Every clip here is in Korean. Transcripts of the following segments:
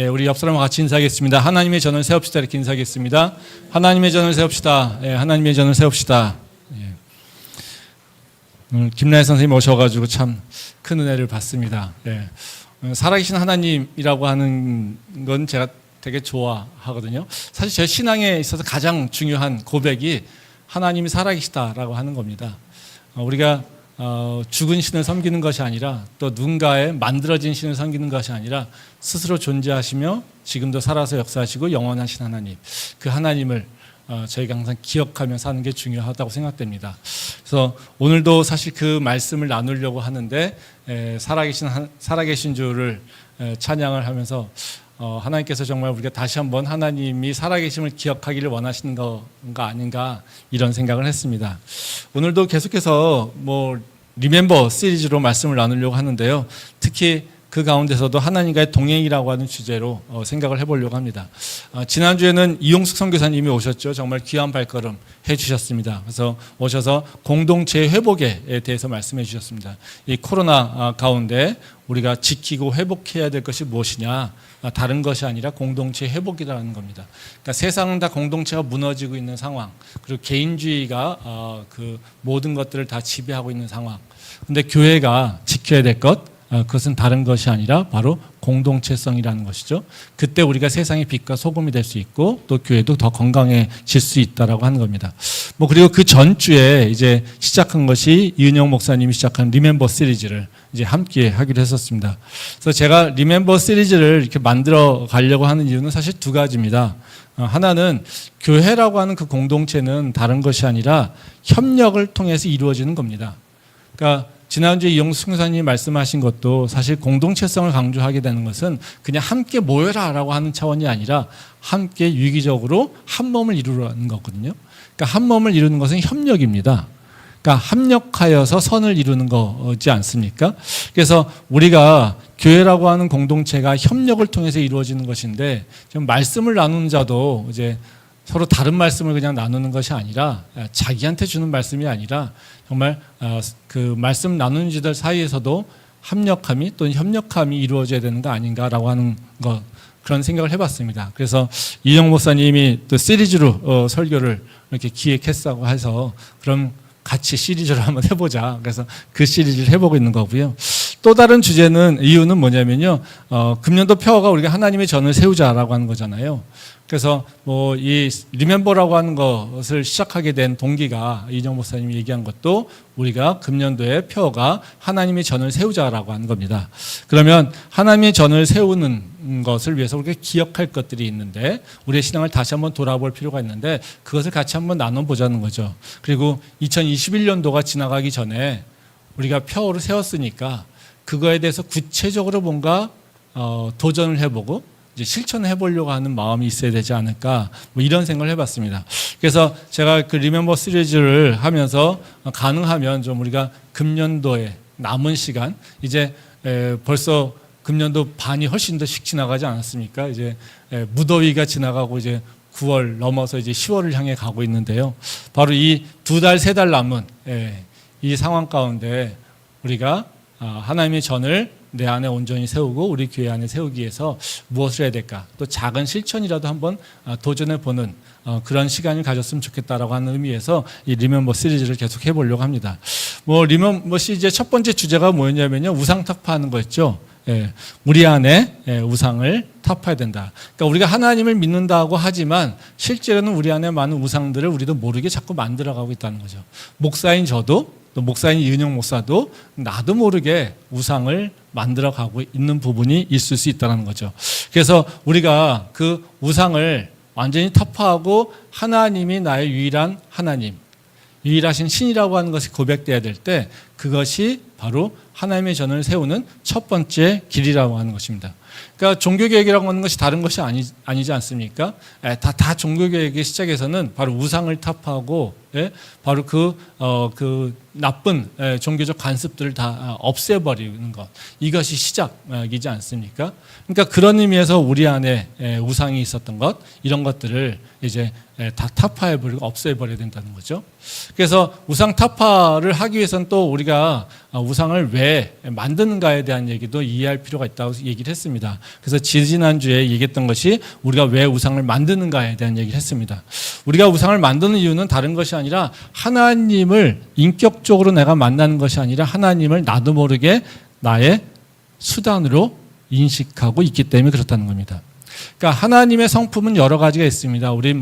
예, 우리 옆 사람과 같이 인사하겠습니다. 하나님의 전을 세웁시다. 이렇게 인사하겠습니다. 하나님의 전을 세웁시다. 예, 하나님의 전을 세웁시다. 예. 오늘 김나혜 선생님 오셔가지고 참 큰 은혜를 받습니다. 예. 살아계신 하나님이라고 하는 건 제가 되게 좋아하거든요. 사실 제 신앙에 있어서 가장 중요한 고백이 하나님이 살아계시다라고 하는 겁니다. 우리가 죽은 신을 섬기는 것이 아니라 또 누군가의 만들어진 신을 섬기는 것이 아니라 스스로 존재하시며 지금도 살아서 역사하시고 영원하신 하나님, 그 하나님을 저희가 항상 기억하며 사는 게 중요하다고 생각됩니다. 그래서 오늘도 사실 그 말씀을 나누려고 하는데 살아계신 주를 찬양을 하면서 하나님께서 정말 우리가 다시 한번 하나님이 살아계심을 기억하기를 원하시는 건가 아닌가 이런 생각을 했습니다. 오늘도 계속해서 리멤버 시리즈로 말씀을 나누려고 하는데요. 특히 그 가운데서도 하나님과의 동행이라고 하는 주제로 생각을 해보려고 합니다. 지난주에는 이용숙 선교사님이 오셨죠. 정말 귀한 발걸음 해주셨습니다. 그래서 오셔서 공동체 회복에 대해서 말씀해 주셨습니다. 이 코로나 가운데 우리가 지키고 회복해야 될 것이 무엇이냐, 다른 것이 아니라 공동체 회복이라는 겁니다. 그러니까 세상은 다 공동체가 무너지고 있는 상황, 그리고 개인주의가 그 모든 것들을 다 지배하고 있는 상황. 근데 교회가 지켜야 될 것, 그것은 다른 것이 아니라 바로 공동체성이라는 것이죠. 그때 우리가 세상의 빛과 소금이 될 수 있고 또 교회도 더 건강해질 수 있다라고 하는 겁니다. 그리고 그 전주에 이제 시작한 것이 이은영 목사님이 시작한 리멤버 시리즈를 이제 함께 하기로 했었습니다. 그래서 제가 리멤버 시리즈를 이렇게 만들어 가려고 하는 이유는 사실 두 가지입니다. 하나는 교회라고 하는 그 공동체는 다른 것이 아니라 협력을 통해서 이루어지는 겁니다. 그러니까 지난주에 이용숙 선교사님이 말씀하신 것도 사실 공동체성을 강조하게 되는 것은 그냥 함께 모여라라고 하는 차원이 아니라 함께 유기적으로 한 몸을 이루라는 거거든요. 그러니까 한 몸을 이루는 것은 협력입니다. 그러니까 합력하여서 선을 이루는 거지 않습니까? 그래서 우리가 교회라고 하는 공동체가 협력을 통해서 이루어지는 것인데 지금 말씀을 나누는 자도 이제 서로 다른 말씀을 그냥 나누는 것이 아니라 자기한테 주는 말씀이 아니라 정말 그 말씀 나누는 자들 사이에서도 합력함이 또는 협력함이 이루어져야 되는 거 아닌가라고 하는 것, 그런 생각을 해봤습니다. 그래서 이영 목사님이 또 시리즈로 설교를 이렇게 기획했다고 해서 그럼 같이 시리즈를 한번 해보자. 그래서 그 시리즈를 해보고 있는 거고요. 또 다른 이유는 뭐냐면요. 금년도 표어가 우리가 하나님의 전을 세우자라고 하는 거잖아요. 그래서 이 리멤버라고 하는 것을 시작하게 된 동기가 이정 목사님이 얘기한 것도 우리가 금년도의 표어가 하나님의 전을 세우자라고 하는 겁니다. 그러면 하나님의 전을 세우는 것을 위해서 우리가 기억할 것들이 있는데 우리의 신앙을 다시 한번 돌아볼 필요가 있는데 그것을 같이 한번 나눠보자는 거죠. 그리고 2021년도가 지나가기 전에 우리가 표어를 세웠으니까 그거에 대해서 구체적으로 뭔가 도전을 해보고 이제 실천을 해보려고 하는 마음이 있어야 되지 않을까 이런 생각을 해봤습니다. 그래서 제가 그 리멤버 시리즈를 하면서 가능하면 좀 우리가 금년도에 남은 시간 이제 벌써 금년도 반이 훨씬 더 씩 지나가지 않았습니까? 이제 무더위가 지나가고 이제 9월 넘어서 이제 10월을 향해 가고 있는데요. 바로 이 2달, 3달 남은 이 상황 가운데 우리가 하나님의 전을 내 안에 온전히 세우고 우리 교회 안에 세우기 위해서 무엇을 해야 될까? 또 작은 실천이라도 한번 도전해보는 그런 시간을 가졌으면 좋겠다라고 하는 의미에서 이 리멤버 시리즈를 계속 해보려고 합니다. 리멤버 시리즈의 첫 번째 주제가 뭐였냐면요. 우상 타파하는 거였죠. 우리 안에 우상을 타파해야 된다. 그러니까 우리가 하나님을 믿는다고 하지만 실제로는 우리 안에 많은 우상들을 우리도 모르게 자꾸 만들어가고 있다는 거죠. 목사인 저도 또 목사인 이은영 목사도 나도 모르게 우상을 만들어가고 있는 부분이 있을 수 있다는 거죠. 그래서 우리가 그 우상을 완전히 타파하고 하나님이 나의 유일한 하나님, 유일하신 신이라고 하는 것이 고백돼야 될 때 그것이 바로 하나님의 전을 세우는 첫 번째 길이라고 하는 것입니다. 그러니까 종교개혁이라고 하는 것이 다른 것이 아니지 않습니까? 다 종교개혁의 시작에서는 바로 우상을 타파하고 예? 바로 그 나쁜 종교적 관습들을 다 없애버리는 것, 이것이 시작이지 않습니까? 그러니까 그런 의미에서 우리 안에 우상이 있었던 것, 이런 것들을 이제 다 타파해버리고 없애버려야 된다는 거죠. 그래서 우상 타파를 하기 위해서는 또 우리가 우상을 왜 만드는가에 대한 얘기도 이해할 필요가 있다고 얘기를 했습니다. 그래서 지난주에 얘기했던 것이 우리가 왜 우상을 만드는가에 대한 얘기를 했습니다. 우리가 우상을 만드는 이유는 다른 것이 아니라 하나님을 인격적으로 내가 만나는 것이 아니라 하나님을 나도 모르게 나의 수단으로 인식하고 있기 때문에 그렇다는 겁니다. 그러니까 하나님의 성품은 여러 가지가 있습니다. 우리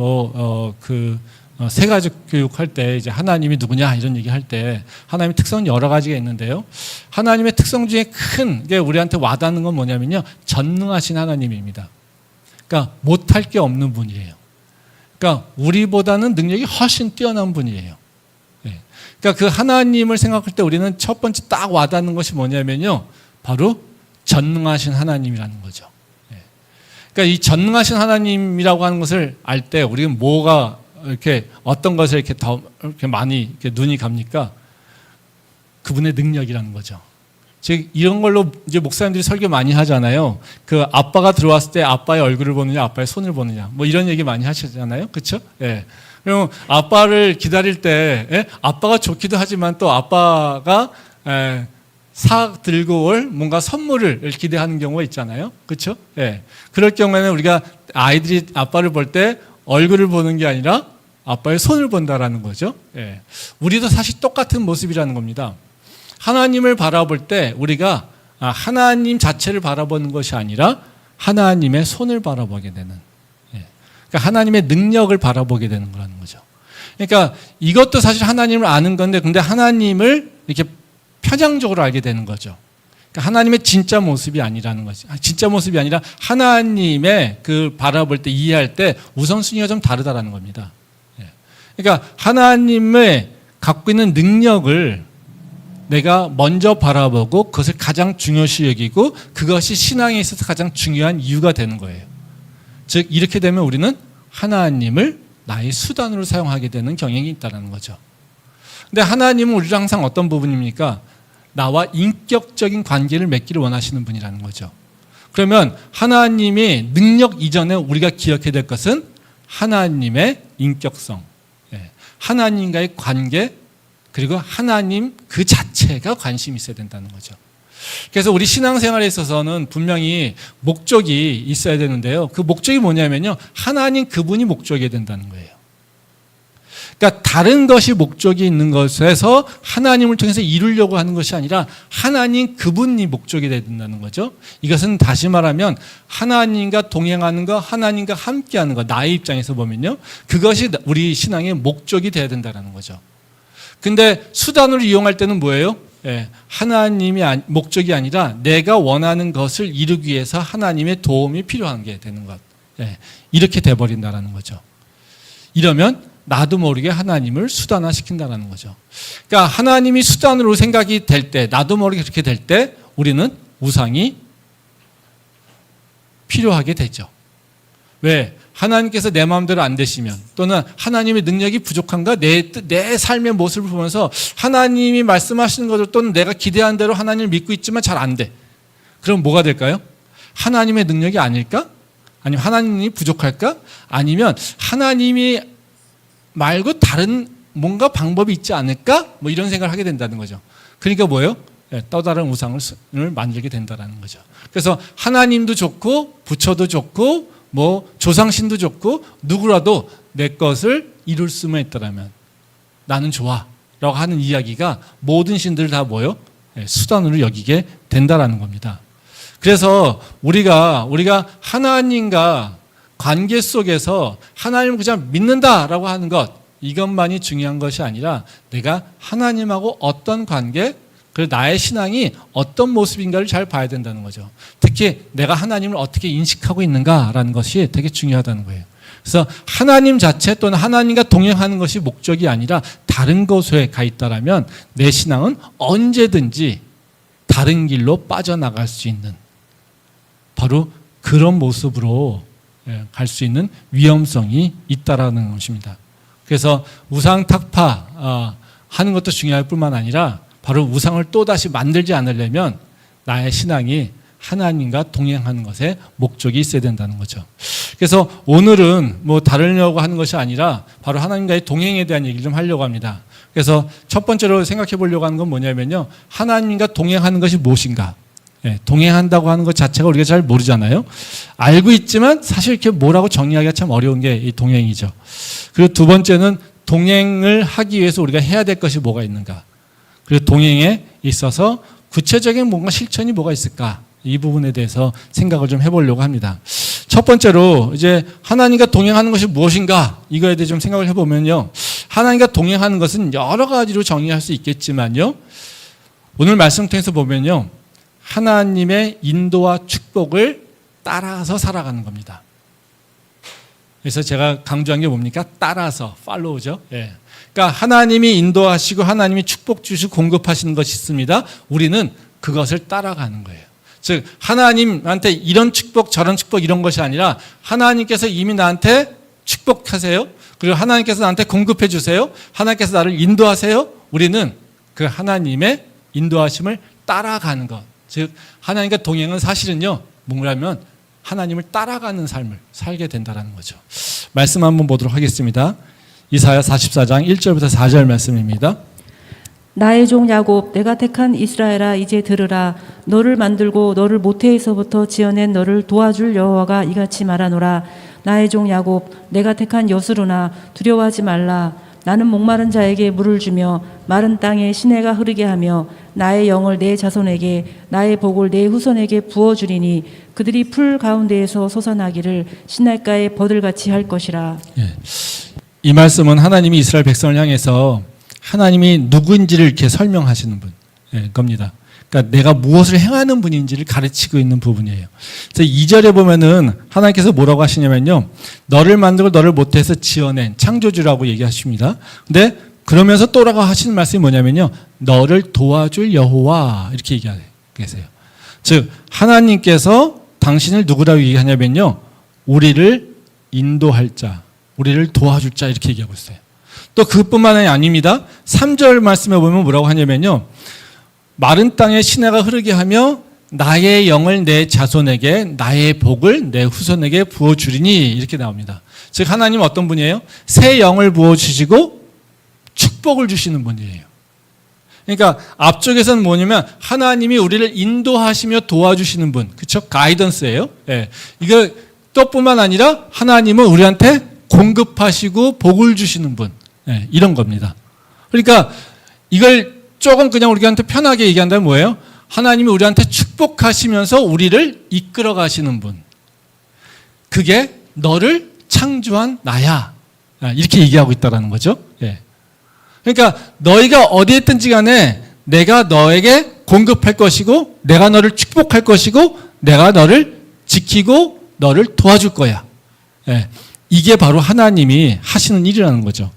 세가족 교육할 때 이제 하나님이 누구냐 이런 얘기할 때 하나님의 특성은 여러 가지가 있는데요. 하나님의 특성 중에 큰 게 우리한테 와닿는 건 뭐냐면요, 전능하신 하나님입니다. 그러니까 못할 게 없는 분이에요. 그러니까 우리보다는 능력이 훨씬 뛰어난 분이에요. 그러니까 그 하나님을 생각할 때 우리는 첫 번째 딱 와닿는 것이 뭐냐면요, 바로 전능하신 하나님이라는 거죠. 그러니까 이 전능하신 하나님이라고 하는 것을 알 때 우리가 뭐가 이렇게 어떤 것에 이렇게 더 이렇게 많이 이렇게 눈이 갑니까? 그분의 능력이라는 거죠. 즉 이런 걸로 이제 목사님들이 설교 많이 하잖아요. 그 아빠가 들어왔을 때 아빠의 얼굴을 보느냐, 아빠의 손을 보느냐, 뭐 이런 얘기 많이 하시잖아요, 그렇죠? 예. 그럼 아빠를 기다릴 때 아빠가 좋기도 하지만 또 아빠가 사 들고 올 뭔가 선물을 기대하는 경우가 있잖아요, 그렇죠? 예. 그럴 경우에는 우리가 아이들이 아빠를 볼 때 얼굴을 보는 게 아니라 아빠의 손을 본다라는 거죠. 예. 우리도 사실 똑같은 모습이라는 겁니다. 하나님을 바라볼 때 우리가 하나님 자체를 바라보는 것이 아니라 하나님의 손을 바라보게 되는, 그러니까 하나님의 능력을 바라보게 되는 거라는 거죠. 그러니까 이것도 사실 하나님을 아는 건데, 근데 하나님을 이렇게 편향적으로 알게 되는 거죠. 그러니까 하나님의 진짜 모습이 아니라는 거지. 진짜 모습이 아니라 하나님의 그 바라볼 때, 이해할 때 우선순위가 좀 다르다라는 겁니다. 그러니까 하나님의 갖고 있는 능력을 내가 먼저 바라보고 그것을 가장 중요시 여기고 그것이 신앙에 있어서 가장 중요한 이유가 되는 거예요. 즉 이렇게 되면 우리는 하나님을 나의 수단으로 사용하게 되는 경향이 있다는 거죠. 근데 하나님은 우리를 항상 어떤 부분입니까? 나와 인격적인 관계를 맺기를 원하시는 분이라는 거죠. 그러면 하나님의 능력 이전에 우리가 기억해야 될 것은 하나님의 인격성, 하나님과의 관계, 그리고 하나님 그 자체가 관심이 있어야 된다는 거죠. 그래서 우리 신앙생활에 있어서는 분명히 목적이 있어야 되는데요. 그 목적이 뭐냐면요, 하나님 그분이 목적이 된다는 거예요. 그러니까 다른 것이 목적이 있는 것에서 하나님을 통해서 이루려고 하는 것이 아니라 하나님 그분이 목적이 돼야 된다는 거죠. 이것은 다시 말하면 하나님과 동행하는 것, 하나님과 함께하는 것, 나의 입장에서 보면요, 그것이 우리 신앙의 목적이 돼야 된다는 거죠. 근데 수단으로 이용할 때는 뭐예요? 하나님이 목적이 아니라 내가 원하는 것을 이루기 위해서 하나님의 도움이 필요한 게 되는 것, 이렇게 돼버린다는 거죠. 이러면 나도 모르게 하나님을 수단화시킨다는 거죠. 그러니까 하나님이 수단으로 생각이 될 때, 나도 모르게 그렇게 될 때 우리는 우상이 필요하게 되죠. 왜? 하나님께서 내 마음대로 안 되시면, 또는 하나님의 능력이 부족한가, 내 삶의 모습을 보면서 하나님이 말씀하시는 것을, 또는 내가 기대한 대로 하나님을 믿고 있지만 잘 안 돼. 그럼 뭐가 될까요? 하나님의 능력이 아닐까? 아니면 하나님이 부족할까? 아니면 하나님이 말고 다른 뭔가 방법이 있지 않을까? 뭐 이런 생각을 하게 된다는 거죠. 그러니까 뭐예요? 또 다른 우상을 만들게 된다는 거죠. 그래서 하나님도 좋고 부처도 좋고 뭐 조상신도 좋고 누구라도 내 것을 이룰 수만 있다라면 나는 좋아 라고 하는 이야기가 모든 신들을 다 뭐예요? 수단으로 여기게 된다라는 겁니다. 그래서 우리가 하나님과 관계 속에서 하나님을 그냥 믿는다라고 하는 것, 이것만이 중요한 것이 아니라 내가 하나님하고 어떤 관계, 그리고 나의 신앙이 어떤 모습인가를 잘 봐야 된다는 거죠. 특히 내가 하나님을 어떻게 인식하고 있는가라는 것이 되게 중요하다는 거예요. 그래서 하나님 자체 또는 하나님과 동행하는 것이 목적이 아니라 다른 곳에 가 있다라면 내 신앙은 언제든지 다른 길로 빠져나갈 수 있는, 바로 그런 모습으로 갈 수 있는 위험성이 있다라는 것입니다. 그래서 우상 탁파 하는 것도 중요할 뿐만 아니라 바로 우상을 또다시 만들지 않으려면 나의 신앙이 하나님과 동행하는 것에 목적이 있어야 된다는 거죠. 그래서 오늘은 뭐 다루려고 하는 것이 아니라 바로 하나님과의 동행에 대한 얘기를 좀 하려고 합니다. 그래서 첫 번째로 생각해 보려고 하는 건 뭐냐면요. 하나님과 동행하는 것이 무엇인가? 동행한다고 하는 것 자체가 우리가 잘 모르잖아요. 알고 있지만 사실 이렇게 뭐라고 정의하기가 참 어려운 게 이 동행이죠. 그리고 두 번째는 동행을 하기 위해서 우리가 해야 될 것이 뭐가 있는가? 그리고 동행에 있어서 구체적인 뭔가 실천이 뭐가 있을까? 이 부분에 대해서 생각을 좀 해보려고 합니다. 첫 번째로 이제 하나님과 동행하는 것이 무엇인가? 이거에 대해 좀 생각을 해보면요. 하나님과 동행하는 것은 여러 가지로 정의할 수 있겠지만요. 오늘 말씀 통해서 보면요. 하나님의 인도와 축복을 따라서 살아가는 겁니다. 그래서 제가 강조한 게 뭡니까? 따라서, 팔로우죠. 예. 그러니까 하나님이 인도하시고 하나님이 축복 주시고 공급하시는 것이 있습니다. 우리는 그것을 따라가는 거예요. 즉 하나님한테 이런 축복 저런 축복 이런 것이 아니라 하나님께서 이미 나한테 축복하세요. 그리고 하나님께서 나한테 공급해 주세요. 하나님께서 나를 인도하세요. 우리는 그 하나님의 인도하심을 따라가는 것. 즉 하나님과 동행은 사실은요. 뭐냐면 하나님을 따라가는 삶을 살게 된다는 거죠. 말씀 한번 보도록 하겠습니다. 이사야 44장 1절부터 4절 말씀입니다. 나의 종 야곱, 내가 택한 이스라엘아, 이제 들으라. 너를 만들고 너를 모태에서부터 지어낸 너를 도와줄 여호와가 이같이 말하노라. 나의 종 야곱, 내가 택한 여수르나 두려워하지 말라. 나는 목마른 자에게 물을 주며 마른 땅에 시내가 흐르게 하며 나의 영을 내 자손에게 나의 복을 내 후손에게 부어주리니 그들이 풀 가운데에서 솟아나기를 시냇가에 버들같이 할 것이라. 예. 이 말씀은 하나님이 이스라엘 백성을 향해서 하나님이 누구인지를 이렇게 설명하시는 분 겁니다. 그러니까 내가 무엇을 행하는 분인지를 가르치고 있는 부분이에요. 그래서 2절에 보면은 하나님께서 뭐라고 하시냐면요. 너를 만들고 너를 모태에서 지어낸 창조주라고 얘기하십니다. 근데 그러면서 또라고 하시는 말씀이 뭐냐면요. 너를 도와줄 여호와 이렇게 얘기하고 계세요. 즉 하나님께서 당신을 누구라고 얘기하냐면요. 우리를 인도할 자, 우리를 도와줄 자 이렇게 얘기하고 있어요. 또 그뿐만이 아닙니다. 3절 말씀에 보면 뭐라고 하냐면요. 마른 땅에 시내가 흐르게 하며 나의 영을 내 자손에게 나의 복을 내 후손에게 부어주리니 이렇게 나옵니다. 즉 하나님은 어떤 분이에요? 새 영을 부어주시고 축복을 주시는 분이에요. 그러니까 앞쪽에서는 뭐냐면 하나님이 우리를 인도하시며 도와주시는 분. 그렇죠? 가이던스예요. 예. 이거 또 뿐만 아니라 하나님은 우리한테 공급하시고 복을 주시는 분. 네, 이런 겁니다. 그러니까 이걸 조금 그냥 우리한테 편하게 얘기한다면 뭐예요? 하나님이 우리한테 축복하시면서 우리를 이끌어 가시는 분. 그게 너를 창조한 나야. 이렇게 얘기하고 있다는 거죠. 예. 그러니까 너희가 어디에 있든지 간에 내가 너에게 공급할 것이고 내가 너를 축복할 것이고 내가 너를 지키고 너를 도와줄 거야. 예. 이게 바로 하나님이 하시는 일이라는 거죠.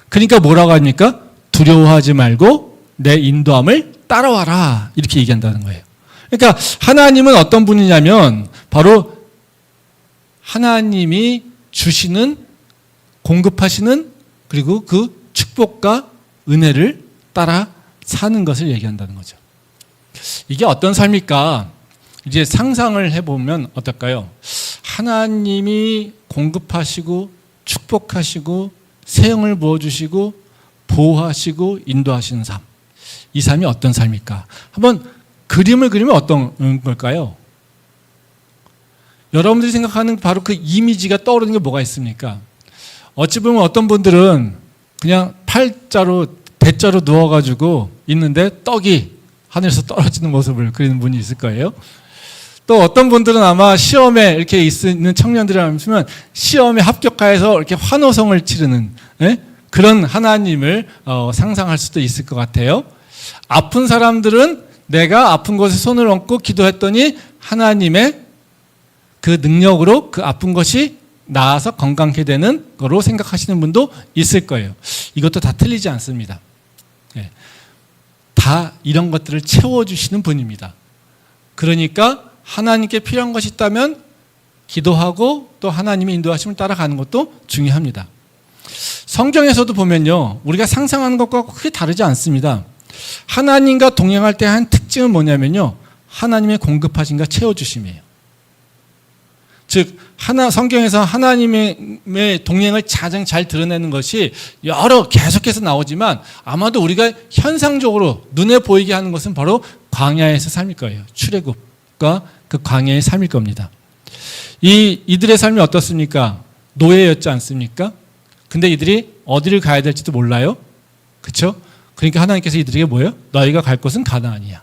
그러니까 뭐라고 합니까? 두려워하지 말고 내 인도함을 따라와라. 이렇게 얘기한다는 거예요. 그러니까 하나님은 어떤 분이냐면 바로 하나님이 주시는 공급하시는 그리고 그 축복과 은혜를 따라 사는 것을 얘기한다는 거죠. 이게 어떤 삶일까? 이제 상상을 해보면 어떨까요? 하나님이 공급하시고 축복하시고 새 영을 부어주시고 보호하시고 인도하시는 삶. 이 삶이 어떤 삶일까? 한번 그림을 그리면 어떤 걸까요? 여러분들이 생각하는 바로 그 이미지가 떠오르는 게 뭐가 있습니까? 어찌 보면 어떤 분들은 그냥 팔자로 대자로 누워가지고 있는데 떡이 하늘에서 떨어지는 모습을 그리는 분이 있을 거예요. 또 어떤 분들은 아마 시험에 이렇게 있는 청년들이라면 시험에 합격하여서 이렇게 환호성을 치르는 그런 하나님을 상상할 수도 있을 것 같아요. 아픈 사람들은 내가 아픈 곳에 손을 얹고 기도했더니 하나님의 그 능력으로 그 아픈 것이 나아서 건강하게 되는 거로 생각하시는 분도 있을 거예요. 이것도 다 틀리지 않습니다. 다 이런 것들을 채워주시는 분입니다. 그러니까 하나님께 필요한 것이 있다면 기도하고 또 하나님의 인도하심을 따라가는 것도 중요합니다. 성경에서도 보면요, 우리가 상상하는 것과 크게 다르지 않습니다. 하나님과 동행할 때 한 특징은 뭐냐면요, 하나님의 공급하심과 채워주심이에요. 즉 성경에서 하나님의 동행을 가장 잘 드러내는 것이 계속해서 나오지만 아마도 우리가 현상적으로 눈에 보이게 하는 것은 바로 광야에서 삶일 거예요. 출애굽과 그 광야의 삶일 겁니다. 이들의 삶이 어떻습니까? 노예였지 않습니까? 근데 이들이 어디를 가야 될지도 몰라요. 그렇죠? 그러니까 하나님께서 이들에게 뭐예요? 너희가 갈 곳은 가나안이야.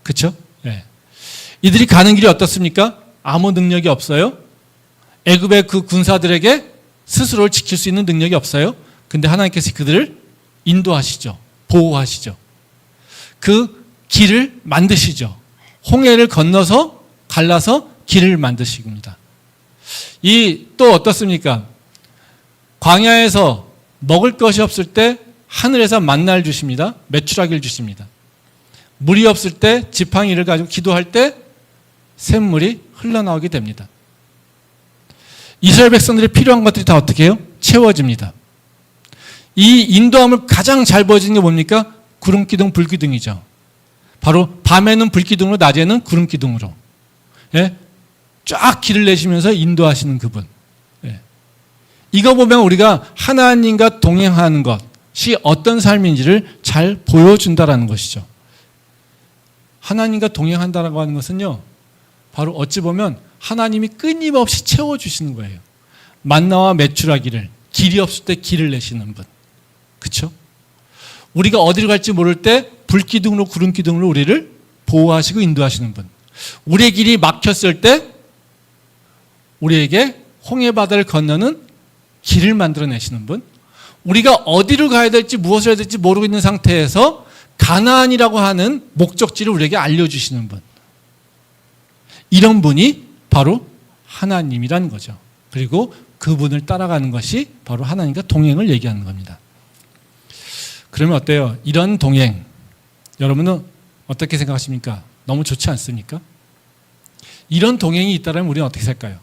그렇죠? 네. 이들이 가는 길이 어떻습니까? 아무 능력이 없어요. 애굽의 그 군사들에게 스스로를 지킬 수 있는 능력이 없어요. 근데 하나님께서 그들을 인도하시죠. 보호하시죠. 그 길을 만드시죠. 홍해를 건너서 갈라서 길을 만드십니다. 또 어떻습니까? 광야에서 먹을 것이 없을 때 하늘에서 만나를 주십니다. 메추라기를 주십니다. 물이 없을 때 지팡이를 가지고 기도할 때 샘물이 흘러나오게 됩니다. 이스라엘 백성들이 필요한 것들이 다 어떻게 해요? 채워집니다. 이 인도함을 가장 잘 보여주는 게 뭡니까? 구름기둥, 불기둥이죠. 바로 밤에는 불기둥으로, 낮에는 구름기둥으로, 예? 쫙 길을 내시면서 인도하시는 그분. 예. 이거 보면 우리가 하나님과 동행하는 것이 어떤 삶인지를 잘 보여준다라는 것이죠. 하나님과 동행한다라고 하는 것은요, 바로 어찌 보면 하나님이 끊임없이 채워주시는 거예요. 만나와 메추라기를, 길이 없을 때 길을 내시는 분. 그렇죠? 우리가 어디로 갈지 모를 때 불기둥으로, 구름기둥으로 우리를 보호하시고 인도하시는 분. 우리의 길이 막혔을 때 우리에게 홍해바다를 건너는 길을 만들어내시는 분. 우리가 어디로 가야 될지, 무엇을 해야 될지 모르고 있는 상태에서 가나안이라고 하는 목적지를 우리에게 알려주시는 분. 이런 분이 바로 하나님이라는 거죠. 그리고 그분을 따라가는 것이 바로 하나님과 동행을 얘기하는 겁니다. 그러면 어때요? 이런 동행, 여러분은 어떻게 생각하십니까? 너무 좋지 않습니까? 이런 동행이 있다면 우리는 어떻게 살까요?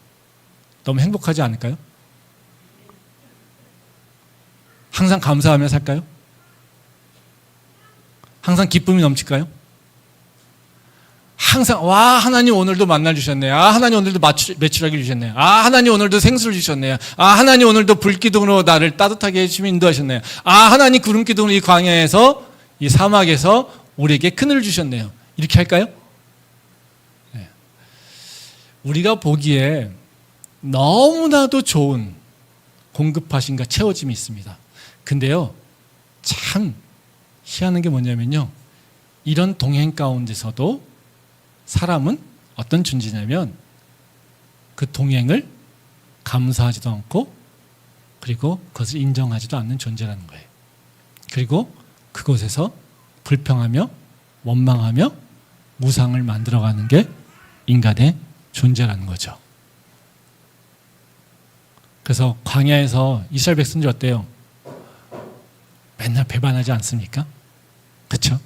너무 행복하지 않을까요? 항상 감사하며 살까요? 항상 기쁨이 넘칠까요? 항상 와, 하나님 오늘도 만나 주셨네. 아, 하나님 오늘도 메추라기 주셨네. 아, 하나님 오늘도 생수를 주셨네. 아, 하나님 오늘도 불기둥으로 나를 따뜻하게 해주시며 인도하셨네요. 아, 하나님 구름기둥으로 이 광야에서, 이 사막에서 우리에게 그늘을 주셨네요. 이렇게 할까요? 네. 우리가 보기에 너무나도 좋은 공급하심과 채워짐이 있습니다. 근데요, 참 희한한 게 뭐냐면요, 이런 동행 가운데서도 사람은 어떤 존재냐면 그 동행을 감사하지도 않고, 그리고 그것을 인정하지도 않는 존재라는 거예요. 그리고 그곳에서 불평하며 원망하며 우상을 만들어가는 게 인간의 존재라는 거죠. 그래서 광야에서 이스라엘 백성들이 어때요? 맨날 배반하지 않습니까? 그렇죠?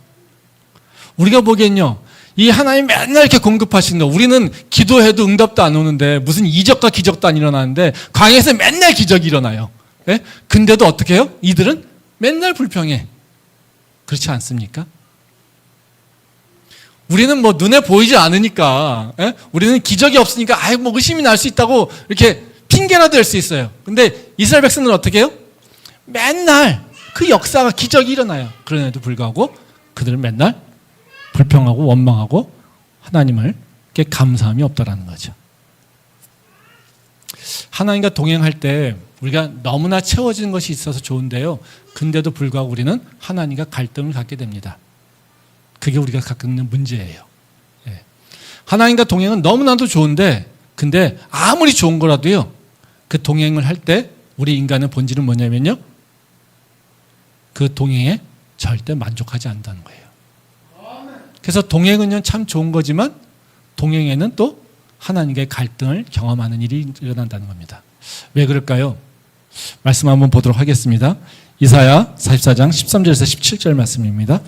우리가 보기엔요, 이 하나님 맨날 이렇게 공급하시는 거, 우리는 기도해도 응답도 안 오는데 무슨 이적과 기적도 안 일어나는데 광야에서 맨날 기적이 일어나요. 예? 근데도 어떻게 해요? 이들은 맨날 불평해. 그렇지 않습니까? 우리는 뭐 눈에 보이지 않으니까, 예? 우리는 기적이 없으니까 아이 뭐 의심이 날 수 있다고 이렇게 핑계나 댈 수 있어요. 근데 이스라엘 백성들은 어떻게 해요? 맨날 그 역사가, 기적이 일어나요. 그런데도 불구하고 그들은 맨날 불평하고 원망하고 하나님께 감사함이 없다라는 거죠. 하나님과 동행할 때 우리가 너무나 채워지는 것이 있어서 좋은데요, 근데도 불구하고 우리는 하나님과 갈등을 갖게 됩니다. 그게 우리가 겪는 문제예요. 예. 하나님과 동행은 너무나도 좋은데, 근데 아무리 좋은 거라도요, 그 동행을 할 때 우리 인간의 본질은 뭐냐면요, 그 동행에 절대 만족하지 않는다는 거예요. 그래서 동행은요 참 좋은 거지만 동행에는 또 하나님과의 갈등을 경험하는 일이 일어난다는 겁니다. 왜 그럴까요? 말씀 한번 보도록 하겠습니다. 이사야 44장 13절에서 17절 말씀입니다.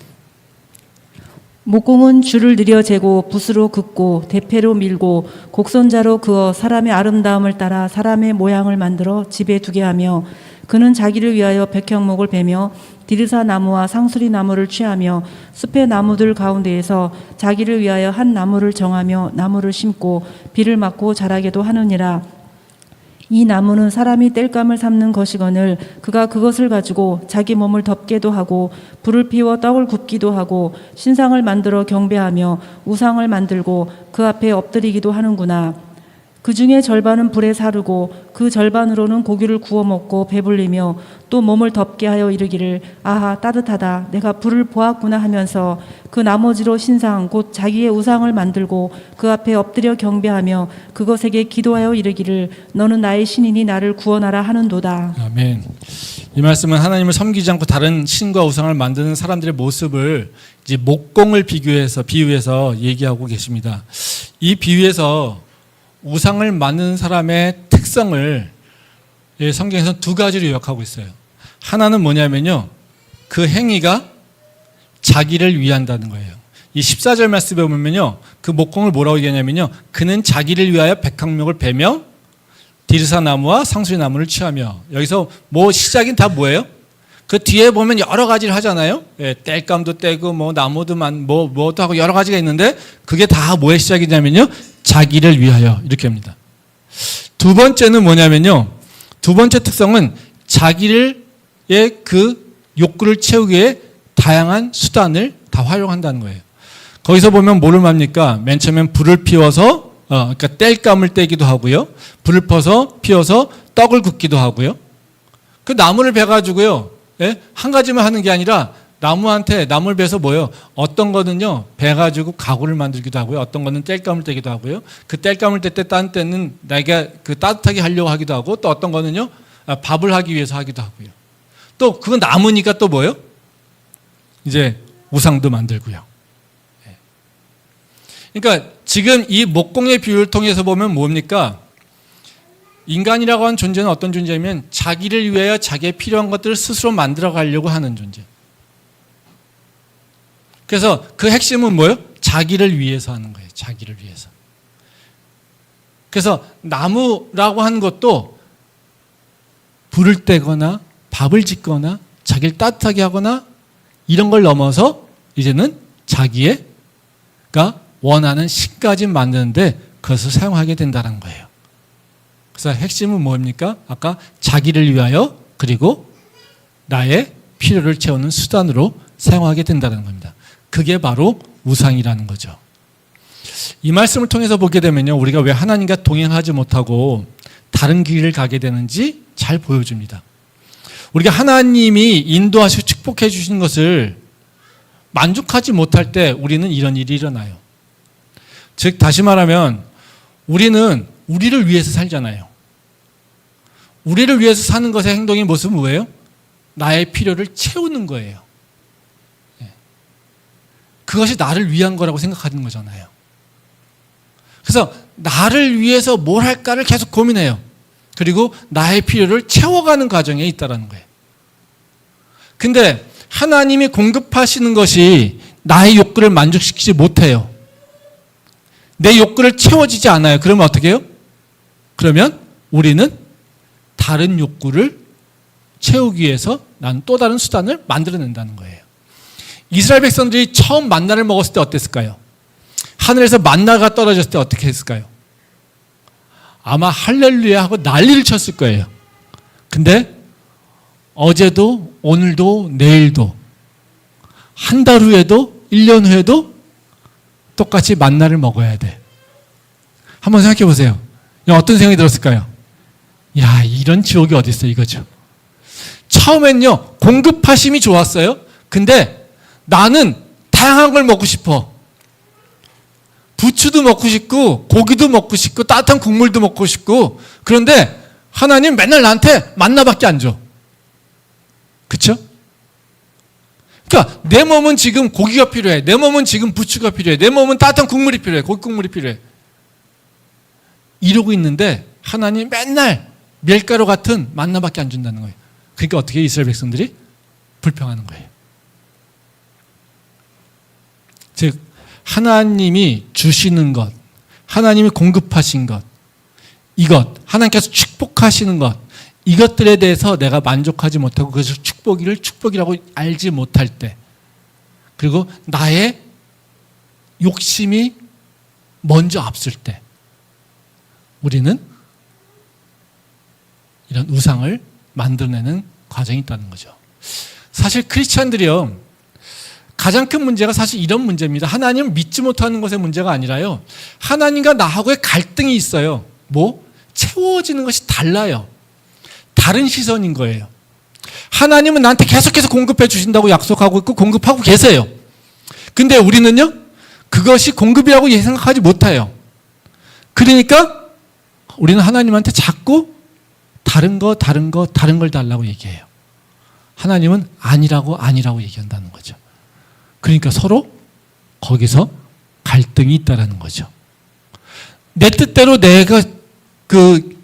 목공은 줄을 들여 재고 붓으로 긋고 대패로 밀고 곡선자로 그어 사람의 아름다움을 따라 사람의 모양을 만들어 집에 두게 하며 그는 자기를 위하여 백향목을 베며 디르사 나무와 상수리 나무를 취하며 숲의 나무들 가운데에서 자기를 위하여 한 나무를 정하며 나무를 심고 비를 맞고 자라게도 하느니라. 이 나무는 사람이 땔감을 삼는 것이거늘 그가 그것을 가지고 자기 몸을 덮게도 하고 불을 피워 떡을 굽기도 하고 신상을 만들어 경배하며 우상을 만들고 그 앞에 엎드리기도 하는구나. 그 중에 절반은 불에 사르고 그 절반으로는 고기를 구워 먹고 배불리며 또 몸을 덮게 하여 이르기를 아하 따뜻하다 내가 불을 보았구나 하면서 그 나머지로 신상 곧 자기의 우상을 만들고 그 앞에 엎드려 경배하며 그것에게 기도하여 이르기를 너는 나의 신이니 나를 구원하라 하는도다. 아멘. 이 말씀은 하나님을 섬기지 않고 다른 신과 우상을 만드는 사람들의 모습을 이제 목공을 비유해서 얘기하고 계십니다. 이 비유에서 우상을 만드는 사람의 특성을 성경에서 두 가지로 요약하고 있어요. 하나는 뭐냐면요, 그 행위가 자기를 위한다는 거예요. 이 14절 말씀에 보면요, 그 목공을 뭐라고 얘기하냐면요, 그는 자기를 위하여 백향목을 베며 디르사 나무와 상수리 나무를 취하며. 여기서 뭐 시작인 다 뭐예요? 그 뒤에 보면 여러 가지를 하잖아요. 땔감도 떼고 뭐 나무도 뭐도 하고 여러 가지가 있는데 그게 다 뭐의 시작이냐면요, 자기를 위하여 이렇게 합니다. 두 번째는 뭐냐면요, 두 번째 특성은 자기의 그 욕구를 채우기 위해 다양한 수단을 다 활용한다는 거예요. 거기서 보면 뭐를 맙니까? 맨 처음엔 불을 피워서 그러니까 땔감을 떼기도 하고요, 불을 피워서 떡을 굽기도 하고요. 그 나무를 베가지고요, 한 가지만 하는 게 아니라 나무를 베서 뭐예요? 어떤 거는요, 베가지고 가구를 만들기도 하고요. 어떤 거는 땔감을 떼기도 하고요. 그 땔감을 뗄 때 딴 때는 내가 그 따뜻하게 하려고 하기도 하고, 또 어떤 거는요, 밥을 하기 위해서 하기도 하고요. 또 그건 나무니까 또 뭐예요? 이제 우상도 만들고요. 그러니까 지금 이 목공의 비유를 통해서 보면 뭡니까? 인간이라고 하는 존재는 어떤 존재냐면 자기를 위하여 자기의 필요한 것들을 스스로 만들어 가려고 하는 존재. 그래서 그 핵심은 뭐예요? 자기를 위해서 하는 거예요. 자기를 위해서. 그래서 나무라고 하는 것도 불을 떼거나 밥을 짓거나 자기를 따뜻하게 하거나 이런 걸 넘어서 이제는 자기가 원하는 신까지 만드는데 그것을 사용하게 된다는 거예요. 그래서 핵심은 뭡니까? 아까 자기를 위하여 그리고 나의 필요를 채우는 수단으로 사용하게 된다는 겁니다. 그게 바로 우상이라는 거죠. 이 말씀을 통해서 보게 되면요, 우리가 왜 하나님과 동행하지 못하고 다른 길을 가게 되는지 잘 보여줍니다. 우리가 하나님이 인도하시고 축복해 주시는 것을 만족하지 못할 때 우리는 이런 일이 일어나요. 즉 다시 말하면 우리는 우리를 위해서 살잖아요. 우리를 위해서 사는 것의 행동의 모습은 뭐예요? 나의 필요를 채우는 거예요. 그것이 나를 위한 거라고 생각하는 거잖아요. 그래서 나를 위해서 뭘 할까를 계속 고민해요. 그리고 나의 필요를 채워가는 과정에 있다는 거예요. 근데 하나님이 공급하시는 것이 나의 욕구를 만족시키지 못해요. 내 욕구를 채워지지 않아요. 그러면 어떻게 해요? 그러면 우리는 다른 욕구를 채우기 위해서 나는 또 다른 수단을 만들어낸다는 거예요. 이스라엘 백성들이 처음 만나를 먹었을 때 어땠을까요? 하늘에서 만나가 떨어졌을 때 어떻게 했을까요? 아마 할렐루야 하고 난리를 쳤을 거예요. 근데 어제도 오늘도 내일도 한 달 후에도 1년 후에도 똑같이 만나를 먹어야 돼. 한번 생각해 보세요. 어떤 생각이 들었을까요? 야, 이런 지옥이 어디 있어, 이거죠. 처음엔요, 공급하심이 좋았어요. 근데 나는 다양한 걸 먹고 싶어. 부추도 먹고 싶고 고기도 먹고 싶고 따뜻한 국물도 먹고 싶고. 그런데 하나님 맨날 나한테 만나밖에 안 줘. 그렇죠? 그러니까 내 몸은 지금 고기가 필요해. 내 몸은 지금 부추가 필요해. 내 몸은 따뜻한 국물이 필요해. 고기 국물이 필요해. 이러고 있는데 하나님 맨날 밀가루 같은 만나밖에 안 준다는 거예요. 그러니까 어떻게 이스라엘 백성들이 불평하는 거예요. 즉 하나님이 주시는 것, 하나님이 공급하신 것, 이것, 하나님께서 축복하시는 것, 이것들에 대해서 내가 만족하지 못하고 그것을 축복이라고 알지 못할 때, 그리고 나의 욕심이 먼저 앞설 때, 우리는 이런 우상을 만들어내는 과정이 있다는 거죠. 사실 크리스찬들이요, 가장 큰 문제가 사실 이런 문제입니다. 하나님을 믿지 못하는 것의 문제가 아니라요, 하나님과 나하고의 갈등이 있어요. 뭐? 채워지는 것이 달라요. 다른 시선인 거예요. 하나님은 나한테 계속해서 공급해 주신다고 약속하고 있고 공급하고 계세요. 근데 우리는요, 그것이 공급이라고 생각하지 못해요. 그러니까 우리는 하나님한테 자꾸 다른 걸 달라고 얘기해요. 하나님은 아니라고 얘기한다는 거죠. 그러니까 서로 거기서 갈등이 있다는 거죠. 내 뜻대로 내가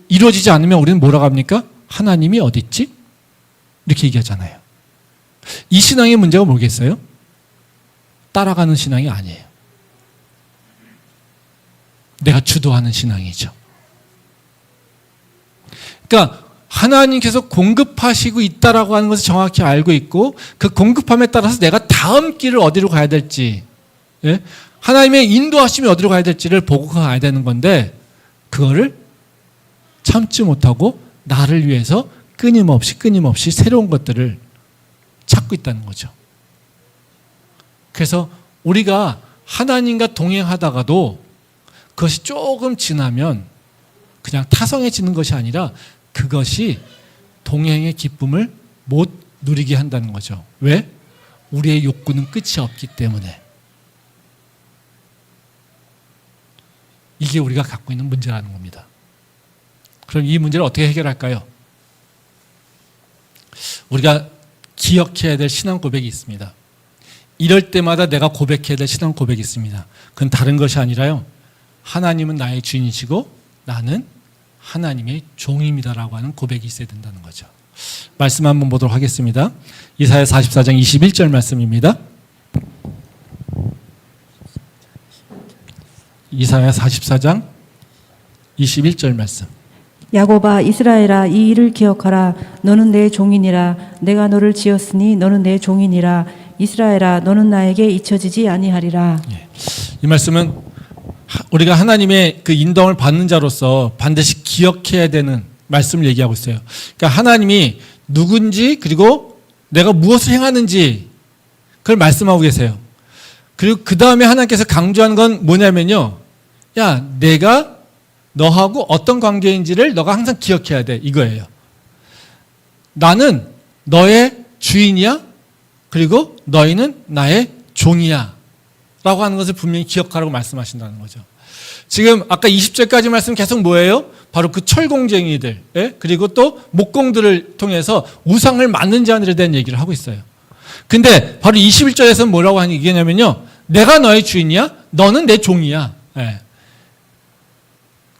이루어지지 않으면 우리는 뭐라고 합니까? 하나님이 어디 있지? 이렇게 얘기하잖아요. 이 신앙의 문제가 뭐겠어요? 따라가는 신앙이 아니에요. 내가 주도하는 신앙이죠. 그러니까 하나님께서 공급하시고 있다라고 하는 것을 정확히 알고 있고, 그 공급함에 따라서 내가 다음 길을 어디로 가야 될지, 예? 하나님의 인도하심이 어디로 가야 될지를 보고 가야 되는 건데, 그거를 참지 못하고 나를 위해서 끊임없이 새로운 것들을 찾고 있다는 거죠. 그래서 우리가 하나님과 동행하다가도 그것이 조금 지나면 그냥 타성해지는 것이 아니라 그것이 동행의 기쁨을 못 누리게 한다는 거죠. 왜? 우리의 욕구는 끝이 없기 때문에. 이게 우리가 갖고 있는 문제라는 겁니다. 그럼 이 문제를 어떻게 해결할까요? 우리가 기억해야 될 신앙 고백이 있습니다. 이럴 때마다 내가 고백해야 될 신앙 고백이 있습니다. 그건 다른 것이 아니라요, 하나님은 나의 주인이시고 나는 하나님의 종입니다라고 하는 고백이 있어야 된다는 거죠. 말씀 한번 보도록 하겠습니다. 이사야 44장 21절 말씀입니다. 이사야 44장 21절 말씀. 야곱아 이스라엘아 이 일을 기억하라. 너는 내 종이니라. 내가 너를 지었으니 너는 내 종이니라. 이스라엘아 너는 나에게 잊혀지지 아니하리라. 이 말씀은 우리가 하나님의 그 인도함을 받는 자로서 반드시 기억해야 되는 말씀을 얘기하고 있어요. 그러니까 하나님이 누군지, 그리고 내가 무엇을 행하는지 그걸 말씀하고 계세요. 그리고 그 다음에 하나님께서 강조하는 건 뭐냐면요, 야, 내가 너하고 어떤 관계인지를 너가 항상 기억해야 돼, 이거예요. 나는 너의 주인이야, 그리고 너희는 나의 종이야 라고 하는 것을 분명히 기억하라고 말씀하신다는 거죠. 지금 아까 20절까지 말씀 계속 뭐예요? 바로 그 철공쟁이들, 그리고 또 목공들을 통해서 우상을 만든 자들에 대한 얘기를 하고 있어요. 근데 바로 21절에서는 뭐라고 하는 얘기냐면요, 내가 너의 주인이야, 너는 내 종이야.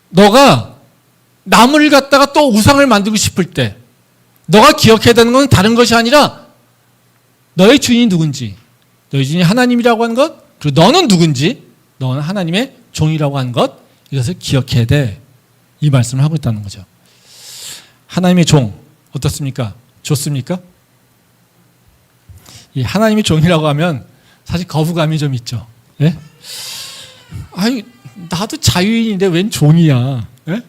너가 나무를 갖다가 또 우상을 만들고 싶을 때 너가 기억해야 되는 건 다른 것이 아니라 너의 주인이 누군지, 너의 주인이 하나님이라고 하는 것, 그리고 너는 누군지, 너는 하나님의 종이라고 하는 것, 이것을 기억해야 돼, 이 말씀을 하고 있다는 거죠. 하나님의 종 어떻습니까? 좋습니까? 이 하나님의 종이라고 하면 사실 거부감이 좀 있죠. 예? 아니, 나도 자유인인데 웬 종이야? 예?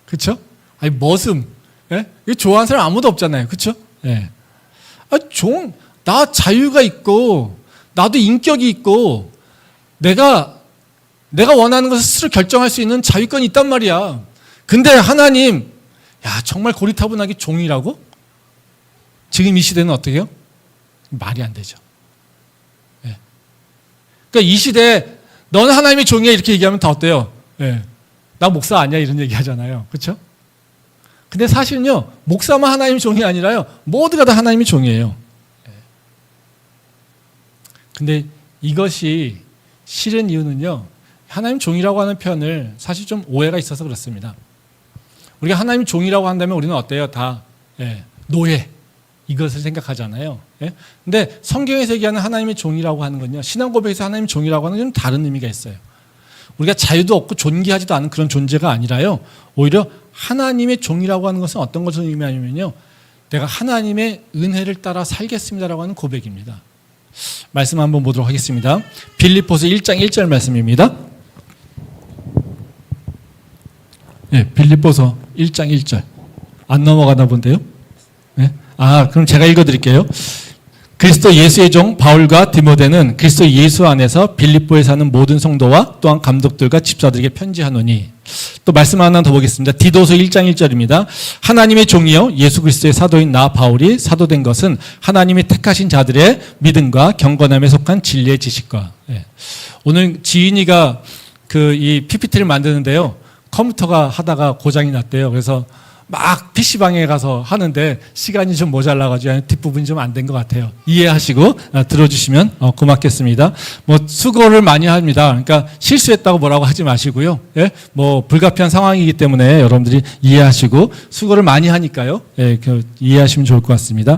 그렇죠? 아니, 머슴, 예? 이거 좋아하는 사람 아무도 없잖아요, 그렇죠? 예. 아, 나 자유가 있고 나도 인격이 있고 내가 원하는 것을 스스로 결정할 수 있는 자유권이 있단 말이야. 근데 하나님, 야, 정말 고리타분하게 종이라고? 지금 이 시대는 어떻게 해요? 말이 안 되죠. 예. 그러니까 이 시대에 너는 하나님의 종이야 이렇게 얘기하면 다 어때요? 예. 나 목사 아니야 이런 얘기 하잖아요. 그렇죠? 근데 사실은요, 목사만 하나님의 종이 아니라요, 모두가 다 하나님의 종이에요. 예. 근데 이것이 싫은 이유는요, 하나님 종이라고 하는 표현을 사실 좀 오해가 있어서 그렇습니다. 우리가 하나님 종이라고 한다면 우리는 어때요? 다 노예, 이것을 생각하잖아요. 근데 성경에서 얘기하는 하나님의 종이라고 하는 건요, 신앙 고백에서 하나님의 종이라고 하는 건 좀 다른 의미가 있어요. 우리가 자유도 없고 존귀하지도 않은 그런 존재가 아니라요. 오히려 하나님의 종이라고 하는 것은 어떤 것을 의미하냐면요. 내가 하나님의 은혜를 따라 살겠습니다라고 하는 고백입니다. 말씀 한번 보도록 하겠습니다. 빌립보서 1장 1절 말씀입니다. 네, 빌립보서 1장 1절. 안 넘어가나 본데요. 네? 그럼 제가 읽어드릴게요. 그리스도 예수의 종 바울과 디모데는 그리스도 예수 안에서 빌립보에 사는 모든 성도와 또한 감독들과 집사들에게 편지하노니. 또 말씀 하나 더 보겠습니다. 디도서 1장 1절입니다. 하나님의 종이요 예수 그리스도의 사도인 나 바울이 사도된 것은 하나님이 택하신 자들의 믿음과 경건함에 속한 진리의 지식과. 오늘 지인이가 이 PPT를 만드는데요. 컴퓨터가 하다가 고장이 났대요. 그래서 막 PC방에 가서 하는데 시간이 좀 모자라가지고 뒷부분이 좀 안 된 것 같아요. 이해하시고 들어주시면 고맙겠습니다. 수고를 많이 합니다. 그러니까 실수했다고 뭐라고 하지 마시고요. 예? 불가피한 상황이기 때문에 여러분들이 이해하시고 수고를 많이 하니까요. 예, 이해하시면 좋을 것 같습니다.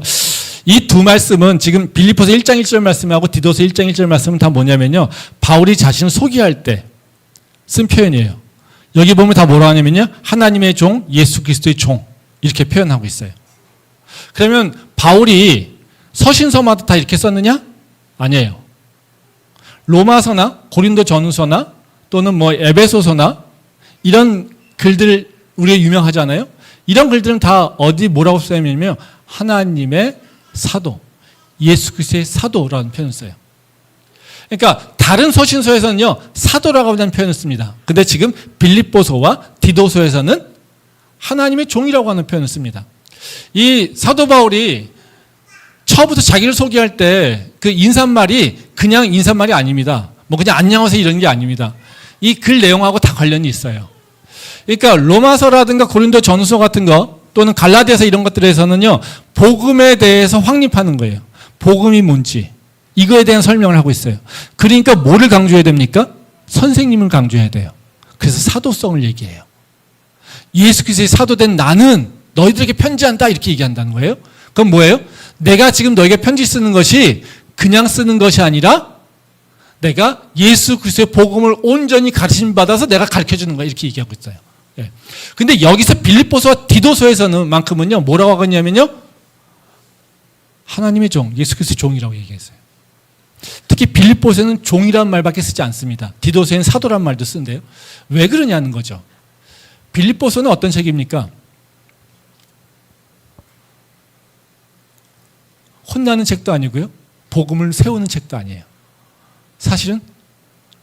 이 두 말씀은 지금 빌립보서 1장 1절 말씀하고 디도서 1장 1절 말씀은 다 뭐냐면요. 바울이 자신을 소개할 때 쓴 표현이에요. 여기 보면 다 뭐라 하냐면요. 하나님의 종, 예수 그리스도의 종 이렇게 표현하고 있어요. 그러면 바울이 서신서마다 다 이렇게 썼느냐? 아니에요. 로마서나 고린도 전후서나 또는 에베소서나 이런 글들 우리가 유명하잖아요. 이런 글들은 다 어디 뭐라고 써냐면요. 하나님의 사도, 예수 그리스도의 사도라는 표현을 써요. 그러니까 다른 서신서에서는요. 사도라고 하는 표현을 씁니다. 근데 지금 빌립보서와 디도서에서는 하나님의 종이라고 하는 표현을 씁니다. 이 사도 바울이 처음부터 자기를 소개할 때 그 인사말이 그냥 인사말이 아닙니다. 그냥 안녕하세요 이런 게 아닙니다. 이 글 내용하고 다 관련이 있어요. 그러니까 로마서라든가 고린도 전후서 같은 거 또는 갈라디아서 이런 것들에서는요. 복음에 대해서 확립하는 거예요. 복음이 뭔지. 이거에 대한 설명을 하고 있어요. 그러니까 뭐를 강조해야 됩니까? 선생님을 강조해야 돼요. 그래서 사도성을 얘기해요. 예수 그리스도의 사도된 나는 너희들에게 편지한다 이렇게 얘기한다는 거예요. 그럼 뭐예요? 내가 지금 너에게 편지 쓰는 것이 그냥 쓰는 것이 아니라 내가 예수 그리스도의 복음을 온전히 가르침받아서 내가 가르쳐주는 거야 이렇게 얘기하고 있어요. 예. 근데 여기서 빌립보서와 디도서에서는 만큼은요 뭐라고 하겠냐면요 하나님의 종, 예수 그리스도의 종이라고 얘기했어요. 특히 빌립보서는 종이라는 말밖에 쓰지 않습니다. 디도서에는 사도란 말도 쓴대요. 왜 그러냐는 거죠. 빌립보서는 어떤 책입니까? 혼나는 책도 아니고요. 복음을 세우는 책도 아니에요. 사실은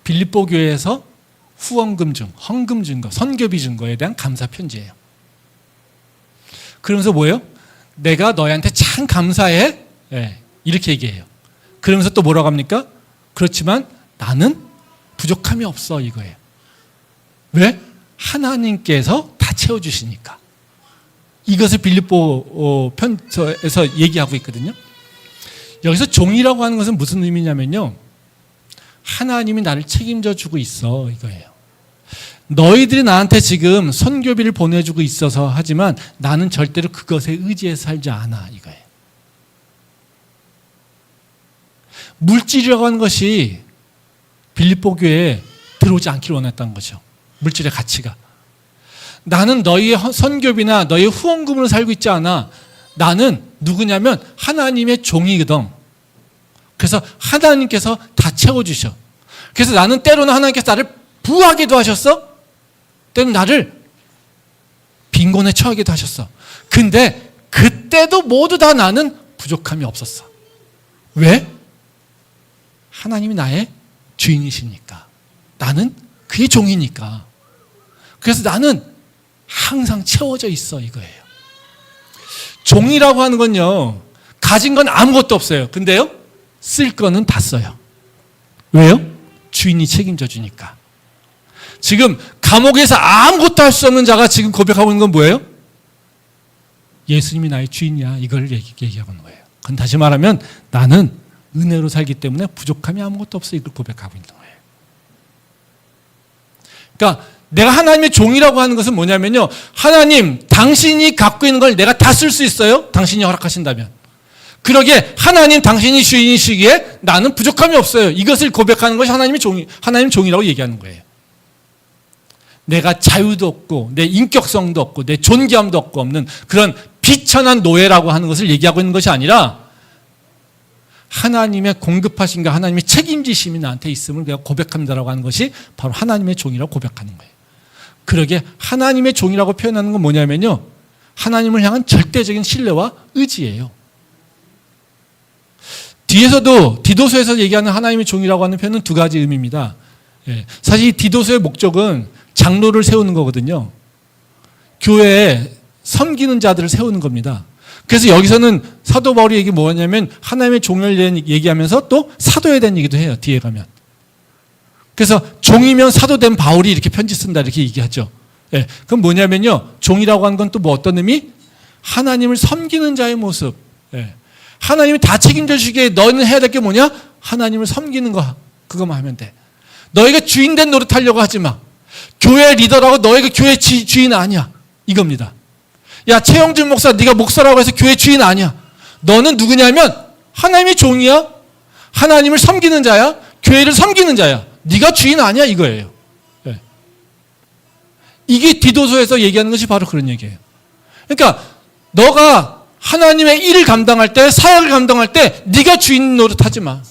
빌립보 교회에서 후원금 준, 헌금 준 거, 선교비 준 거에 대한 감사 편지예요. 그러면서 뭐예요? 내가 너희한테 참 감사해. 네, 이렇게 얘기해요. 그러면서 또 뭐라고 합니까? 그렇지만 나는 부족함이 없어 이거예요. 왜? 하나님께서 다 채워주시니까. 이것을 빌립보 편서에서 얘기하고 있거든요. 여기서 종이라고 하는 것은 무슨 의미냐면요. 하나님이 나를 책임져 주고 있어 이거예요. 너희들이 나한테 지금 선교비를 보내주고 있어서 하지만 나는 절대로 그것에 의지해서 살지 않아 이거예요. 물질이라고 하는 것이 빌립보 교회에 들어오지 않기를 원했다는 거죠. 물질의 가치가. 나는 너희의 선교비나 너희의 후원금으로 살고 있지 않아. 나는 누구냐면 하나님의 종이거든. 그래서 하나님께서 다 채워주셔. 그래서 나는 때로는 하나님께서 나를 부하게도 하셨어. 때로는 나를 빈곤에 처하게도 하셨어. 근데 그때도 모두 다 나는 부족함이 없었어. 왜? 하나님이 나의 주인이시니까. 나는 그의 종이니까. 그래서 나는 항상 채워져 있어 이거예요. 종이라고 하는 건요. 가진 건 아무것도 없어요. 근데요. 쓸 거는 다 써요. 왜요? 주인이 책임져 주니까. 지금 감옥에서 아무것도 할 수 없는 자가 지금 고백하고 있는 건 뭐예요? 예수님이 나의 주인이야. 이걸 얘기하고 있는 거예요. 그건 다시 말하면 나는 은혜로 살기 때문에 부족함이 아무것도 없어. 이걸 고백하고 있는 거예요. 그러니까 내가 하나님의 종이라고 하는 것은 뭐냐면요. 하나님, 당신이 갖고 있는 걸 내가 다 쓸 수 있어요? 당신이 허락하신다면. 그러기에 하나님, 당신이 주인이시기에 나는 부족함이 없어요. 이것을 고백하는 것이 하나님 종이라고 얘기하는 거예요. 내가 자유도 없고 내 인격성도 없고 내 존귀함도 없는 그런 비천한 노예라고 하는 것을 얘기하고 있는 것이 아니라 하나님의 공급하신가 하나님의 책임지심이 나한테 있음을 내가 고백합니다라고 하는 것이 바로 하나님의 종이라고 고백하는 거예요. 그러게 하나님의 종이라고 표현하는 건 뭐냐면요, 하나님을 향한 절대적인 신뢰와 의지예요. 뒤에서도 디도서에서 얘기하는 하나님의 종이라고 하는 표현은 두 가지 의미입니다. 사실 이 디도서의 목적은 장로를 세우는 거거든요. 교회에 섬기는 자들을 세우는 겁니다. 그래서 여기서는 사도 바울이 얘기 뭐냐면 하나님의 종을 얘기하면서 또 사도에 대한 얘기도 해요. 뒤에 가면. 그래서 종이면 사도된 바울이 이렇게 편지 쓴다 이렇게 얘기하죠. 그럼 뭐냐면요, 종이라고 하는 건 또 뭐 어떤 의미? 하나님을 섬기는 자의 모습. 하나님이 다 책임져 주기에 너는 해야 될 게 뭐냐? 하나님을 섬기는 거, 그것만 하면 돼. 너희가 주인된 노릇하려고 하지 마. 교회 리더라고 너희가 교회 주인 아니야, 이겁니다. 야, 최영준 목사, 네가 목사라고 해서 교회 주인 아니야. 너는 누구냐면 하나님의 종이야. 하나님을 섬기는 자야. 교회를 섬기는 자야. 네가 주인 아니야, 이거예요. 이게 디도서에서 얘기하는 것이 바로 그런 얘기예요. 그러니까 너가 하나님의 일을 감당할 때, 사역을 감당할 때 네가 주인 노릇하지 마.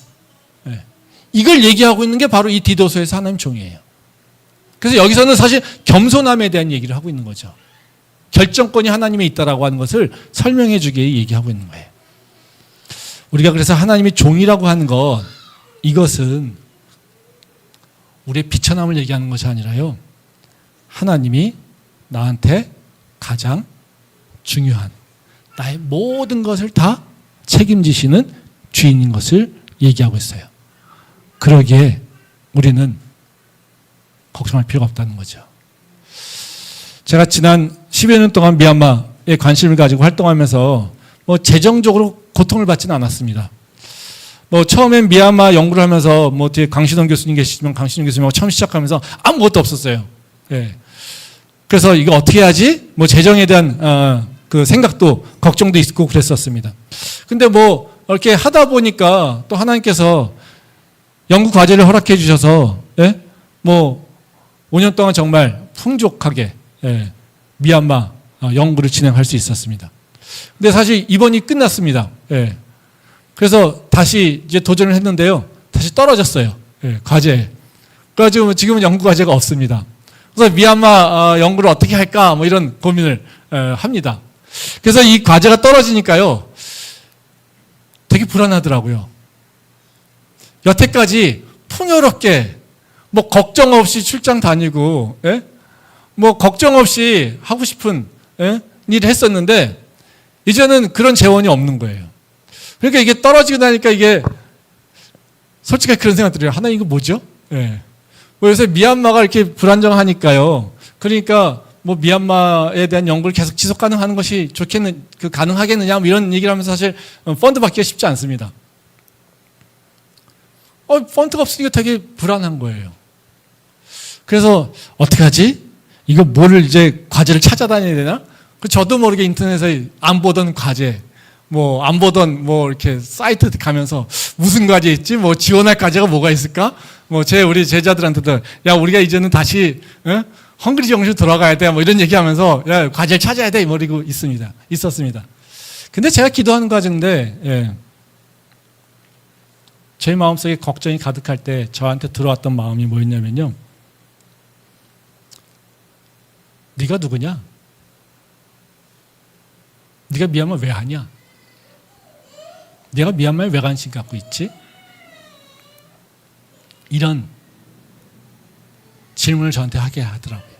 이걸 얘기하고 있는 게 바로 이 디도서에서 하나님 종이에요. 그래서 여기서는 사실 겸손함에 대한 얘기를 하고 있는 거죠. 결정권이 하나님에 있다라고 하는 것을 설명해 주기에 얘기하고 있는 거예요. 우리가 그래서 하나님의 종이라고 하는 것, 이것은 우리의 비천함을 얘기하는 것이 아니라요, 하나님이 나한테 가장 중요한 나의 모든 것을 다 책임지시는 주인인 것을 얘기하고 있어요. 그러기에 우리는 걱정할 필요가 없다는 거죠. 제가 지난 10여 년 동안 미얀마에 관심을 가지고 활동하면서 뭐 재정적으로 고통을 받지는 않았습니다. 뭐 처음엔 미얀마 연구를 하면서 뭐 뒤에 강신원 교수님 계시지만 강신원 교수님하고 처음 시작하면서 아무것도 없었어요. 그래서 이거 어떻게 해야지? 뭐 재정에 대한 그 생각도 걱정도 있고 그랬었습니다. 근데 뭐 이렇게 하다 보니까 또 하나님께서 연구 과제를 허락해 주셔서 뭐 5년 동안 정말 풍족하게 미얀마 연구를 진행할 수 있었습니다. 근데 사실 이번이 끝났습니다. 그래서 다시 이제 도전을 했는데요, 다시 떨어졌어요. 과제에. 그래가지고 지금은 연구 과제가 없습니다. 그래서 미얀마 연구를 어떻게 할까 뭐 이런 고민을 합니다. 그래서 이 과제가 떨어지니까요, 되게 불안하더라고요. 여태까지 풍요롭게 뭐 걱정 없이 출장 다니고, 뭐 걱정 없이 하고 싶은 일을 했었는데 이제는 그런 재원이 없는 거예요. 그러니까 이게 떨어지고 나니까 이게 솔직히 그런 생각 들어요. 하나님 이거 뭐죠? 그래서 미얀마가 이렇게 불안정하니까요. 그러니까 뭐 미얀마에 대한 연구를 계속 지속 가능하는 것이 가능하겠느냐 뭐 이런 얘기를 하면서 사실 펀드 받기가 쉽지 않습니다. 펀드가 없으니까 되게 불안한 거예요. 그래서 어떻게 하지? 이거 뭐를 이제 과제를 찾아다녀야 되나? 저도 모르게 인터넷에 안 보던 과제, 뭐 안 보던 뭐 이렇게 사이트 가면서 무슨 과제 있지? 뭐 지원할 과제가 뭐가 있을까? 뭐 우리 제자들한테도 야, 우리가 이제는 다시 헝그리 정신 돌아가야 돼. 뭐 이런 얘기하면서 야, 과제를 찾아야 돼. 이러고 있었습니다. 근데 제가 기도하는 과정인데 제 마음속에 걱정이 가득할 때 저한테 들어왔던 마음이 뭐였냐면요, 네가 누구냐? 네가 미얀마 왜 하냐? 네가 미얀마에 왜 관심 갖고 있지? 이런 질문을 저한테 하게 하더라고요.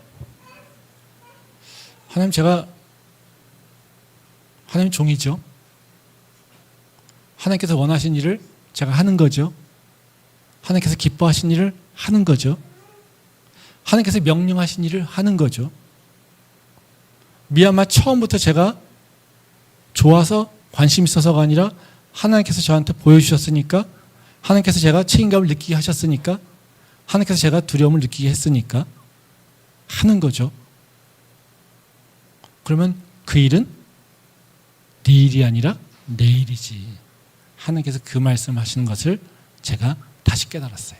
하나님, 제가 하나님 종이죠. 하나님께서 원하신 일을 제가 하는 거죠. 하나님께서 기뻐하신 일을 하는 거죠. 하나님께서 명령하신 일을 하는 거죠. 미얀마 처음부터 제가 좋아서 관심 있어서가 아니라 하나님께서 저한테 보여주셨으니까, 하나님께서 제가 책임감을 느끼게 하셨으니까, 하나님께서 제가 두려움을 느끼게 했으니까 하는 거죠. 그러면 그 일은 네 일이 아니라 내 일이지. 하나님께서 그 말씀하시는 것을 제가 다시 깨달았어요.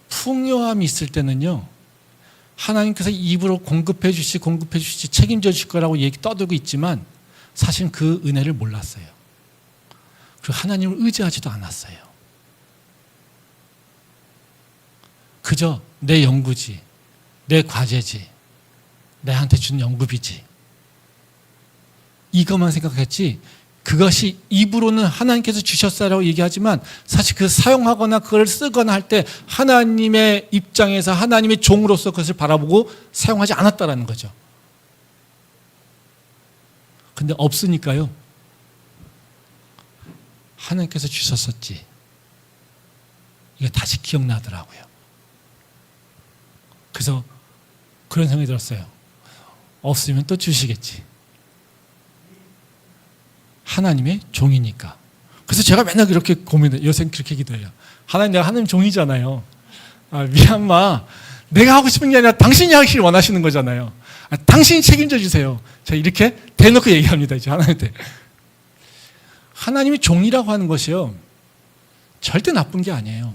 풍요함이 있을 때는요, 하나님께서 입으로 공급해 주시지 책임져 주실 거라고 얘기 떠들고 있지만 사실은 그 은혜를 몰랐어요. 그리고 하나님을 의지하지도 않았어요. 그저 내 연구지, 내 과제지, 내한테 준 연급이지, 이것만 생각했지, 그것이 입으로는 하나님께서 주셨어라고 얘기하지만 사실 그 사용하거나 그걸 쓰거나 할 때 하나님의 입장에서 하나님의 종으로서 그것을 바라보고 사용하지 않았다라는 거죠. 근데 없으니까요, 하나님께서 주셨었지, 이게 다시 기억나더라고요. 그래서 그런 생각이 들었어요. 없으면 또 주시겠지. 하나님의 종이니까. 그래서 제가 맨날 그렇게 고민해요. 요새 그렇게 기도해요. 하나님, 내가 하나님 종이잖아요. 미얀마, 내가 하고 싶은 게 아니라 당신이 하기를 원하시는 거잖아요. 당신이 책임져 주세요. 제가 이렇게 대놓고 얘기합니다. 이제 하나님한테. 하나님이 종이라고 하는 것이요, 절대 나쁜 게 아니에요.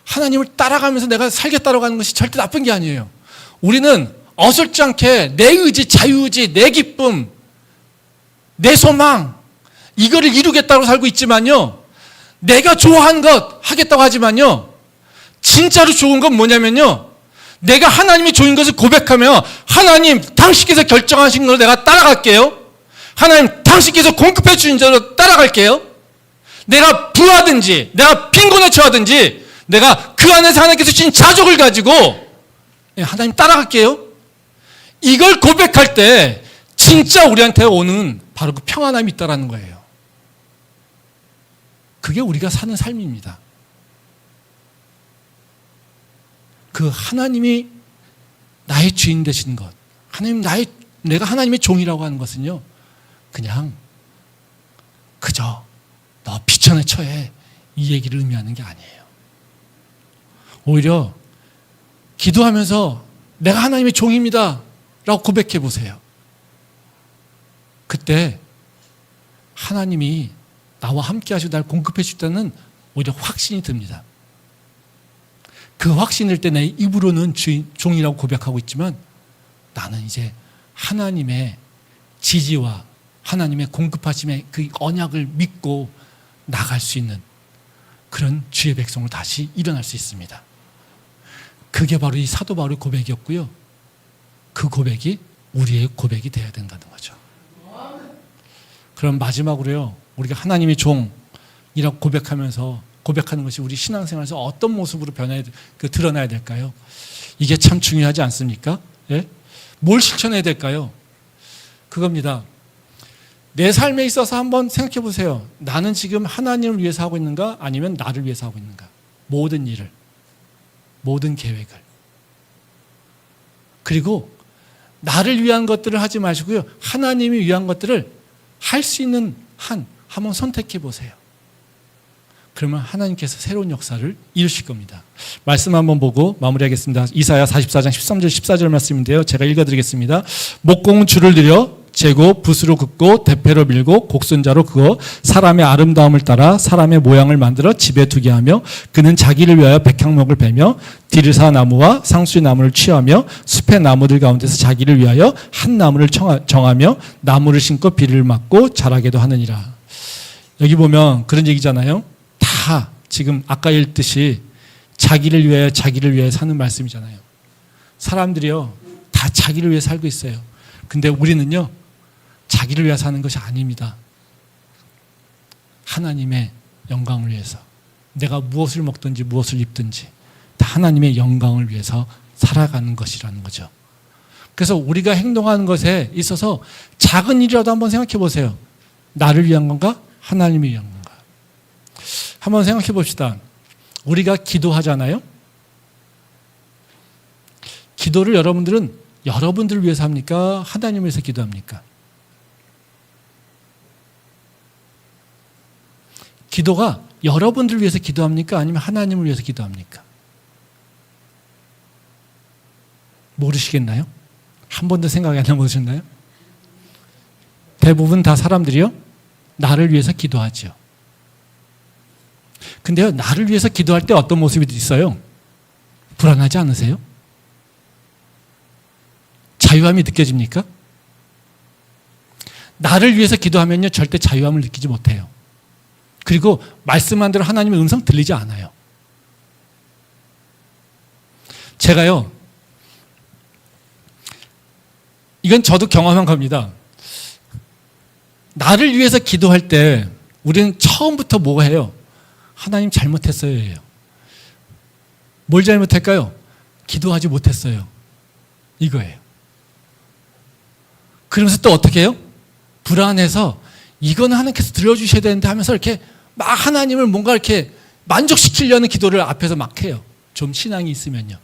하나님을 따라가면서 내가 살겠다라고 하는 것이 절대 나쁜 게 아니에요. 우리는 어설쩡게 내 의지, 자유의지, 내 기쁨, 내 소망, 이거를 이루겠다고 살고 있지만요, 내가 좋아하는 것 하겠다고 하지만요, 진짜로 좋은 건 뭐냐면요, 내가 하나님이 좋은 것을 고백하며 하나님, 당신께서 결정하신 걸 내가 따라갈게요. 하나님, 당신께서 공급해 주신 대로 따라갈게요. 내가 부하든지 내가 빈곤에 처하든지 내가 그 안에서 하나님께서 주신 자족을 가지고 하나님 따라갈게요. 이걸 고백할 때 진짜 우리한테 오는 바로 그 평안함이 있다라는 거예요. 그게 우리가 사는 삶입니다. 그 하나님이 나의 주인 되신 것, 하나님 내가 하나님의 종이라고 하는 것은요, 그냥 그저 너 비천에 처해 이 얘기를 의미하는 게 아니에요. 오히려 기도하면서 내가 하나님의 종입니다 라고 고백해 보세요. 그때 하나님이 나와 함께 하시고 날 공급해 주다는 오히려 확신이 듭니다. 그 확신일 때 내 입으로는 종이라고 고백하고 있지만 나는 이제 하나님의 지지와 하나님의 공급하심의 그 언약을 믿고 나갈 수 있는 그런 주의 백성으로 다시 일어날 수 있습니다. 그게 바로 이 사도 바울의 고백이었고요. 그 고백이 우리의 고백이 되어야 된다는 거죠. 그럼 마지막으로요, 우리가 하나님의 종이라고 고백하는 것이 우리 신앙생활에서 어떤 모습으로 드러나야 될까요? 이게 참 중요하지 않습니까? 예? 뭘 실천해야 될까요? 그겁니다. 내 삶에 있어서 한번 생각해 보세요. 나는 지금 하나님을 위해서 하고 있는가? 아니면 나를 위해서 하고 있는가? 모든 일을, 모든 계획을. 그리고 나를 위한 것들을 하지 마시고요, 하나님이 위한 것들을 할 수 있는 한 한번 선택해 보세요. 그러면 하나님께서 새로운 역사를 이루실 겁니다. 말씀 한번 보고 마무리하겠습니다. 이사야 44장 13절 14절 말씀인데요, 제가 읽어드리겠습니다. 목공은 줄을 들여 재고 붓으로 긋고 대패로 밀고 곡선자로 그어 사람의 아름다움을 따라 사람의 모양을 만들어 집에 두게 하며 그는 자기를 위하여 백향목을 베며 디르사 나무와 상수리 나무를 취하며 숲의 나무들 가운데서 자기를 위하여 한 나무를 정하며 나무를 심고 비를 맞고 자라게도 하느니라. 여기 보면 그런 얘기잖아요. 다 지금 아까 읽듯이 자기를 위하여 사는 말씀이잖아요. 사람들이요, 다 자기를 위해 살고 있어요. 근데 우리는요, 자기를 위해 사는 것이 아닙니다. 하나님의 영광을 위해서, 내가 무엇을 먹든지 무엇을 입든지 다 하나님의 영광을 위해서 살아가는 것이라는 거죠. 그래서 우리가 행동하는 것에 있어서 작은 일이라도 한번 생각해 보세요. 나를 위한 건가? 하나님을 위한 건가? 한번 생각해 봅시다. 우리가 기도하잖아요. 기도를 여러분들은 여러분들을 위해서 합니까? 하나님을 위해서 기도합니까? 기도가 여러분들을 위해서 기도합니까? 아니면 하나님을 위해서 기도합니까? 모르시겠나요? 한 번도 생각이 안 해보셨나요? 대부분 다 사람들이요, 나를 위해서 기도하죠. 근데요, 나를 위해서 기도할 때 어떤 모습이 있어요? 불안하지 않으세요? 자유함이 느껴집니까? 나를 위해서 기도하면요 절대 자유함을 느끼지 못해요. 그리고 말씀한 대로 하나님의 음성 들리지 않아요. 제가요, 이건 저도 경험한 겁니다. 나를 위해서 기도할 때 우리는 처음부터 뭐 해요? 하나님 잘못했어요 예요. 뭘 잘못할까요? 기도하지 못했어요. 이거예요. 그러면서 또 어떻게 해요? 불안해서 이거는 하나님께서 들려주셔야 되는데 하면서 이렇게 막 하나님을 뭔가 이렇게 만족시키려는 기도를 앞에서 막 해요. 좀 신앙이 있으면요.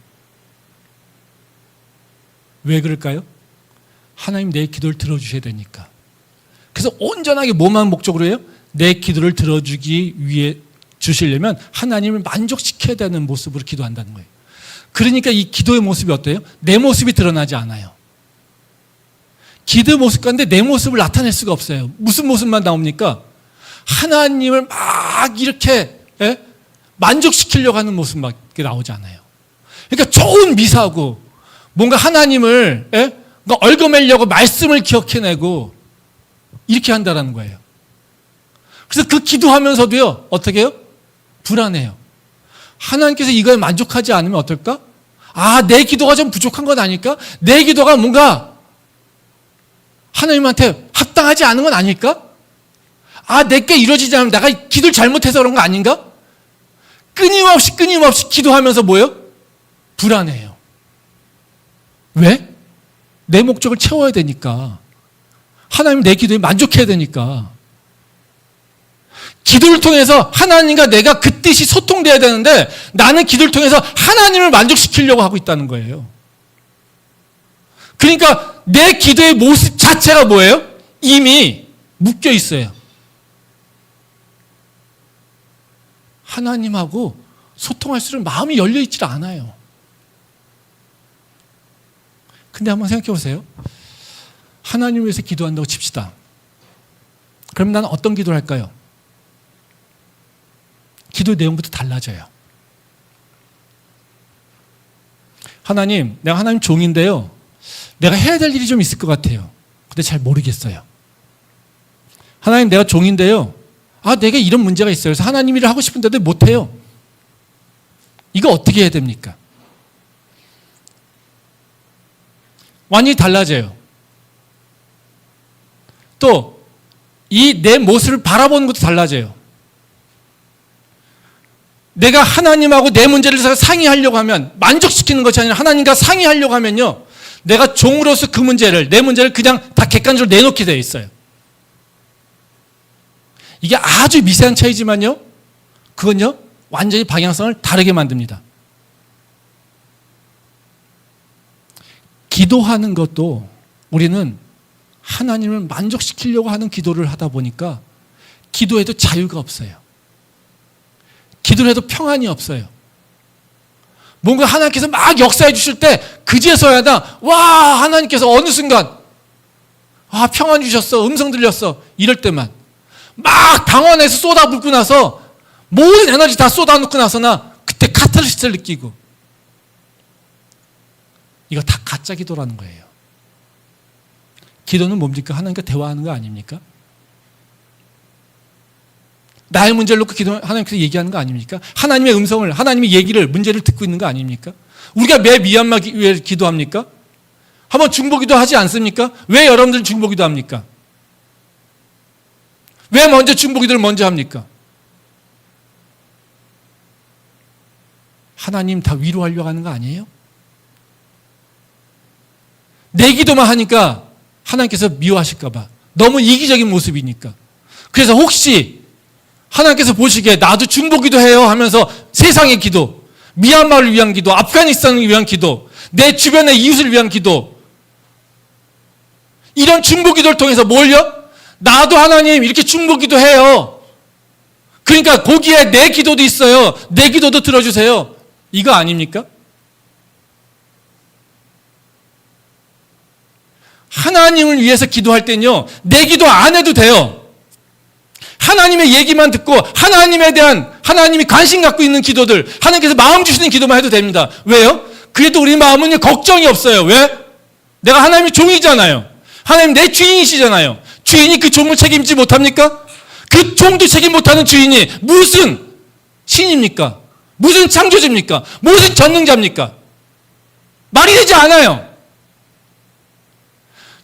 왜 그럴까요? 하나님 내 기도를 들어주셔야 되니까. 그래서 온전하게 뭐만 목적으로 해요? 내 기도를 들어주기 위해 주시려면 하나님을 만족시켜야 되는 모습으로 기도한다는 거예요. 그러니까 이 기도의 모습이 어때요? 내 모습이 드러나지 않아요. 기도의 모습 가운데 내 모습을 나타낼 수가 없어요. 무슨 모습만 나옵니까? 하나님을 막 이렇게 만족시키려고 하는 모습밖에 나오지 않아요. 그러니까 좋은 미사고 뭔가 하나님을 얽어매려고 말씀을 기억해내고 이렇게 한다는 거예요. 그래서 그 기도하면서도요 어떻게 해요? 불안해요. 하나님께서 이거에 만족하지 않으면 어떨까? 아, 내 기도가 좀 부족한 건 아닐까? 내 기도가 뭔가 하나님한테 합당하지 않은 건 아닐까? 아, 내게 이루어지지 않으면 내가 기도를 잘못해서 그런 거 아닌가? 끊임없이 기도하면서 뭐예요? 불안해요. 왜? 내 목적을 채워야 되니까. 하나님 내 기도에 만족해야 되니까. 기도를 통해서 하나님과 내가 그 뜻이 소통돼야 되는데 나는 기도를 통해서 하나님을 만족시키려고 하고 있다는 거예요. 그러니까 내 기도의 모습 자체가 뭐예요? 이미 묶여 있어요. 하나님하고 소통할수록 마음이 열려 있질 않아요. 근데 한번 생각해 보세요. 하나님을 위해서 기도한다고 칩시다. 그럼 나는 어떤 기도를 할까요? 기도의 내용부터 달라져요. 하나님, 내가 하나님 종인데요. 내가 해야 될 일이 좀 있을 것 같아요. 근데 잘 모르겠어요. 하나님, 내가 종인데요. 아, 내가 이런 문제가 있어요. 그래서 하나님 일을 하고 싶은데도 못해요. 이거 어떻게 해야 됩니까? 완전히 달라져요. 또 이 내 모습을 바라보는 것도 달라져요. 내가 하나님하고 내 문제를 상의하려고 하면, 만족시키는 것이 아니라 하나님과 상의하려고 하면요, 내가 종으로서 그 문제를, 내 문제를 그냥 다 객관적으로 내놓게 되어 있어요. 이게 아주 미세한 차이지만요, 그건요 완전히 방향성을 다르게 만듭니다. 기도하는 것도 우리는 하나님을 만족시키려고 하는 기도를 하다 보니까 기도에도 자유가 없어요. 기도를 해도 평안이 없어요. 뭔가 하나님께서 막 역사해 주실 때 그제서야 와, 하나님께서 어느 순간 아, 평안 주셨어, 음성 들렸어, 이럴 때만 막 당원에서 쏟아붓고 나서 모든 에너지 다 쏟아놓고 나서나 그때 카타르시스를 느끼고, 이거 다 가짜 기도라는 거예요. 기도는 뭡니까? 하나님과 대화하는 거 아닙니까? 나의 문제를 놓고 하나님께서 얘기하는 거 아닙니까? 하나님의 음성을, 하나님의 얘기를, 문제를 듣고 있는 거 아닙니까? 우리가 매 미얀마 위해 기도합니까? 한번 중보기도 하지 않습니까? 왜 여러분들은 중보기도 합니까? 왜 먼저 중보기도를 먼저 합니까? 하나님 다 위로하려고 하는 거 아니에요? 내 기도만 하니까 하나님께서 미워하실까 봐. 너무 이기적인 모습이니까. 그래서 혹시 하나님께서 보시기에 나도 중보기도 해요 하면서 세상의 기도, 미얀마를 위한 기도, 아프가니스탄을 위한 기도, 내 주변의 이웃을 위한 기도, 이런 중보기도를 통해서 뭘요? 나도 하나님 이렇게 중보기도 해요. 그러니까 거기에 내 기도도 있어요. 내 기도도 들어주세요. 이거 아닙니까? 하나님을 위해서 기도할 때는요, 내 기도 안 해도 돼요. 하나님의 얘기만 듣고 하나님에 대한, 하나님이 관심 갖고 있는 기도들, 하나님께서 마음 주시는 기도만 해도 됩니다. 왜요? 그래도 우리 마음은 걱정이 없어요. 왜? 내가 하나님의 종이잖아요. 하나님 내 주인이시잖아요. 주인이 그 종을 책임지지 못합니까? 그 종도 책임 못하는 주인이 무슨 신입니까? 무슨 창조주입니까? 무슨 전능자입니까? 말이 되지 않아요.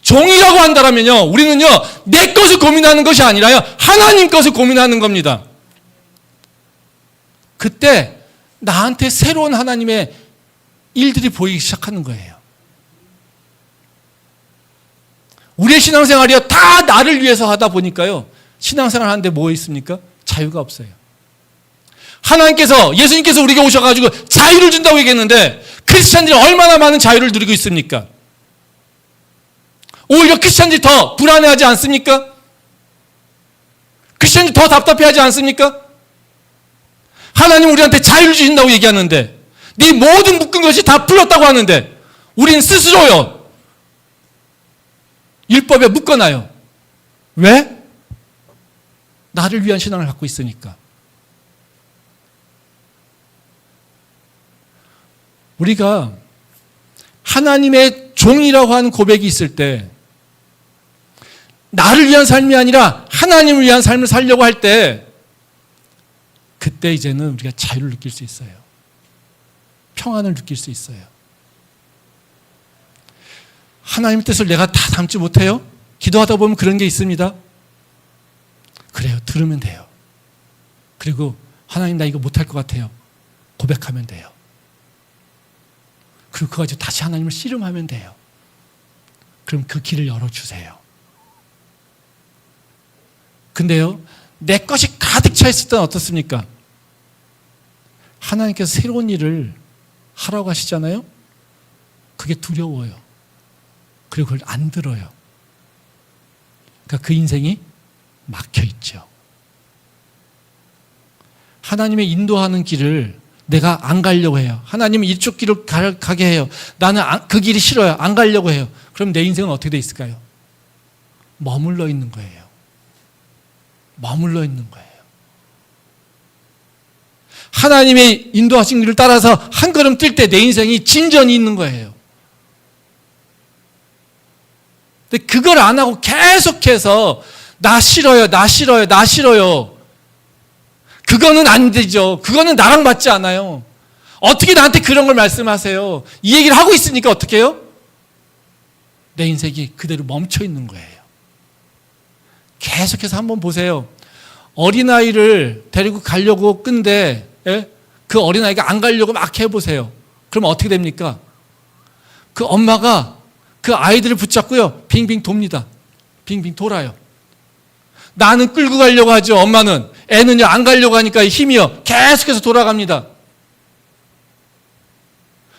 종이라고 한다면요, 우리는요, 내 것을 고민하는 것이 아니라요, 하나님 것을 고민하는 겁니다. 그때 나한테 새로운 하나님의 일들이 보이기 시작하는 거예요. 우리의 신앙생활이요, 다 나를 위해서 하다 보니까요, 신앙생활 하는데 뭐 있습니까? 자유가 없어요. 하나님께서, 예수님께서 우리에게 오셔가지고 자유를 준다고 얘기했는데, 크리스찬들이 얼마나 많은 자유를 누리고 있습니까? 오히려 크리스찬들이 더 불안해하지 않습니까? 크리스찬들이 더 답답해하지 않습니까? 하나님 우리한테 자유를 주신다고 얘기하는데, 네 모든 묶은 것이 다 풀렸다고 하는데, 우리는 스스로요, 율법에 묶어놔요. 왜? 나를 위한 신앙을 갖고 있으니까. 우리가 하나님의 종이라고 하는 고백이 있을 때, 나를 위한 삶이 아니라 하나님을 위한 삶을 살려고 할 때, 그때 이제는 우리가 자유를 느낄 수 있어요. 평안을 느낄 수 있어요. 하나님의 뜻을 내가 다 담지 못해요? 기도하다 보면 그런 게 있습니다. 그래요. 들으면 돼요. 그리고 하나님 나 이거 못할 것 같아요. 고백하면 돼요. 그리고 그거 가지고 다시 하나님을 씨름하면 돼요. 그럼 그 길을 열어주세요. 근데요, 내 것이 가득 차 있을 때는 어떻습니까? 하나님께서 새로운 일을 하라고 하시잖아요? 그게 두려워요. 그리고 그걸 안 들어요. 그러니까 그 인생이 막혀 있죠. 하나님의 인도하는 길을 내가 안 가려고 해요. 하나님은 이쪽 길을 가게 해요. 나는 그 길이 싫어요. 안 가려고 해요. 그럼 내 인생은 어떻게 돼 있을까요? 머물러 있는 거예요. 머물러 있는 거예요. 하나님의 인도하신 길을 따라서 한 걸음 뛸 때 내 인생이 진전이 있는 거예요. 근데 그걸 안 하고 계속해서 나 싫어요, 나 싫어요, 나 싫어요. 그거는 안 되죠. 그거는 나랑 맞지 않아요. 어떻게 나한테 그런 걸 말씀하세요? 이 얘기를 하고 있으니까 어떻게 해요? 내 인생이 그대로 멈춰 있는 거예요. 계속해서 한번 보세요. 어린아이를 데리고 가려고 끈데, 예? 그 어린아이가 안 가려고 막 해보세요. 그럼 어떻게 됩니까? 그 엄마가 그 아이들을 붙잡고요, 빙빙 돕니다. 빙빙 돌아요. 나는 끌고 가려고 하죠. 엄마는. 애는요, 안 가려고 하니까 힘이요, 계속해서 돌아갑니다.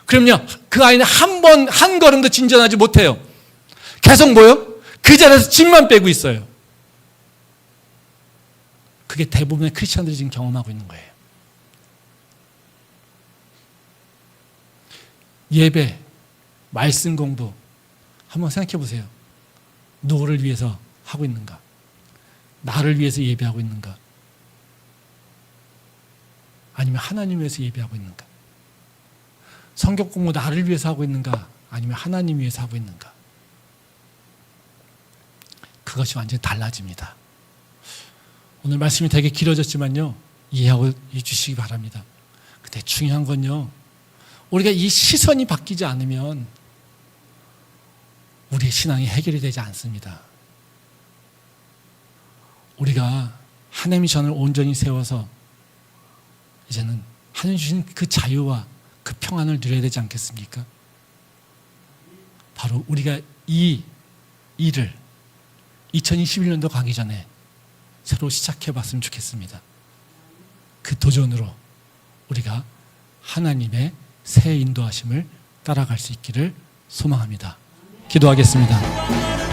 그럼요, 그 아이는 한 걸음도 진전하지 못해요. 계속 뭐요? 그 자리에서 짐만 빼고 있어요. 그게 대부분의 크리스찬들이 지금 경험하고 있는 거예요. 예배, 말씀 공부, 한번 생각해 보세요. 누구를 위해서 하고 있는가? 나를 위해서 예배하고 있는가? 아니면 하나님 위해서 예배하고 있는가? 성경 공부 나를 위해서 하고 있는가? 아니면 하나님 위해서 하고 있는가? 그것이 완전히 달라집니다. 오늘 말씀이 되게 길어졌지만요, 이해하고 주시기 바랍니다. 근데 중요한 건요, 우리가 이 시선이 바뀌지 않으면 우리의 신앙이 해결이 되지 않습니다. 우리가 하나님의 전을 온전히 세워서 이제는 하나님 주신 그 자유와 그 평안을 누려야 되지 않겠습니까? 바로 우리가 이 일을 2021년도 가기 전에 새로 시작해 봤으면 좋겠습니다. 그 도전으로 우리가 하나님의 새 인도하심을 따라갈 수 있기를 소망합니다. 기도하겠습니다.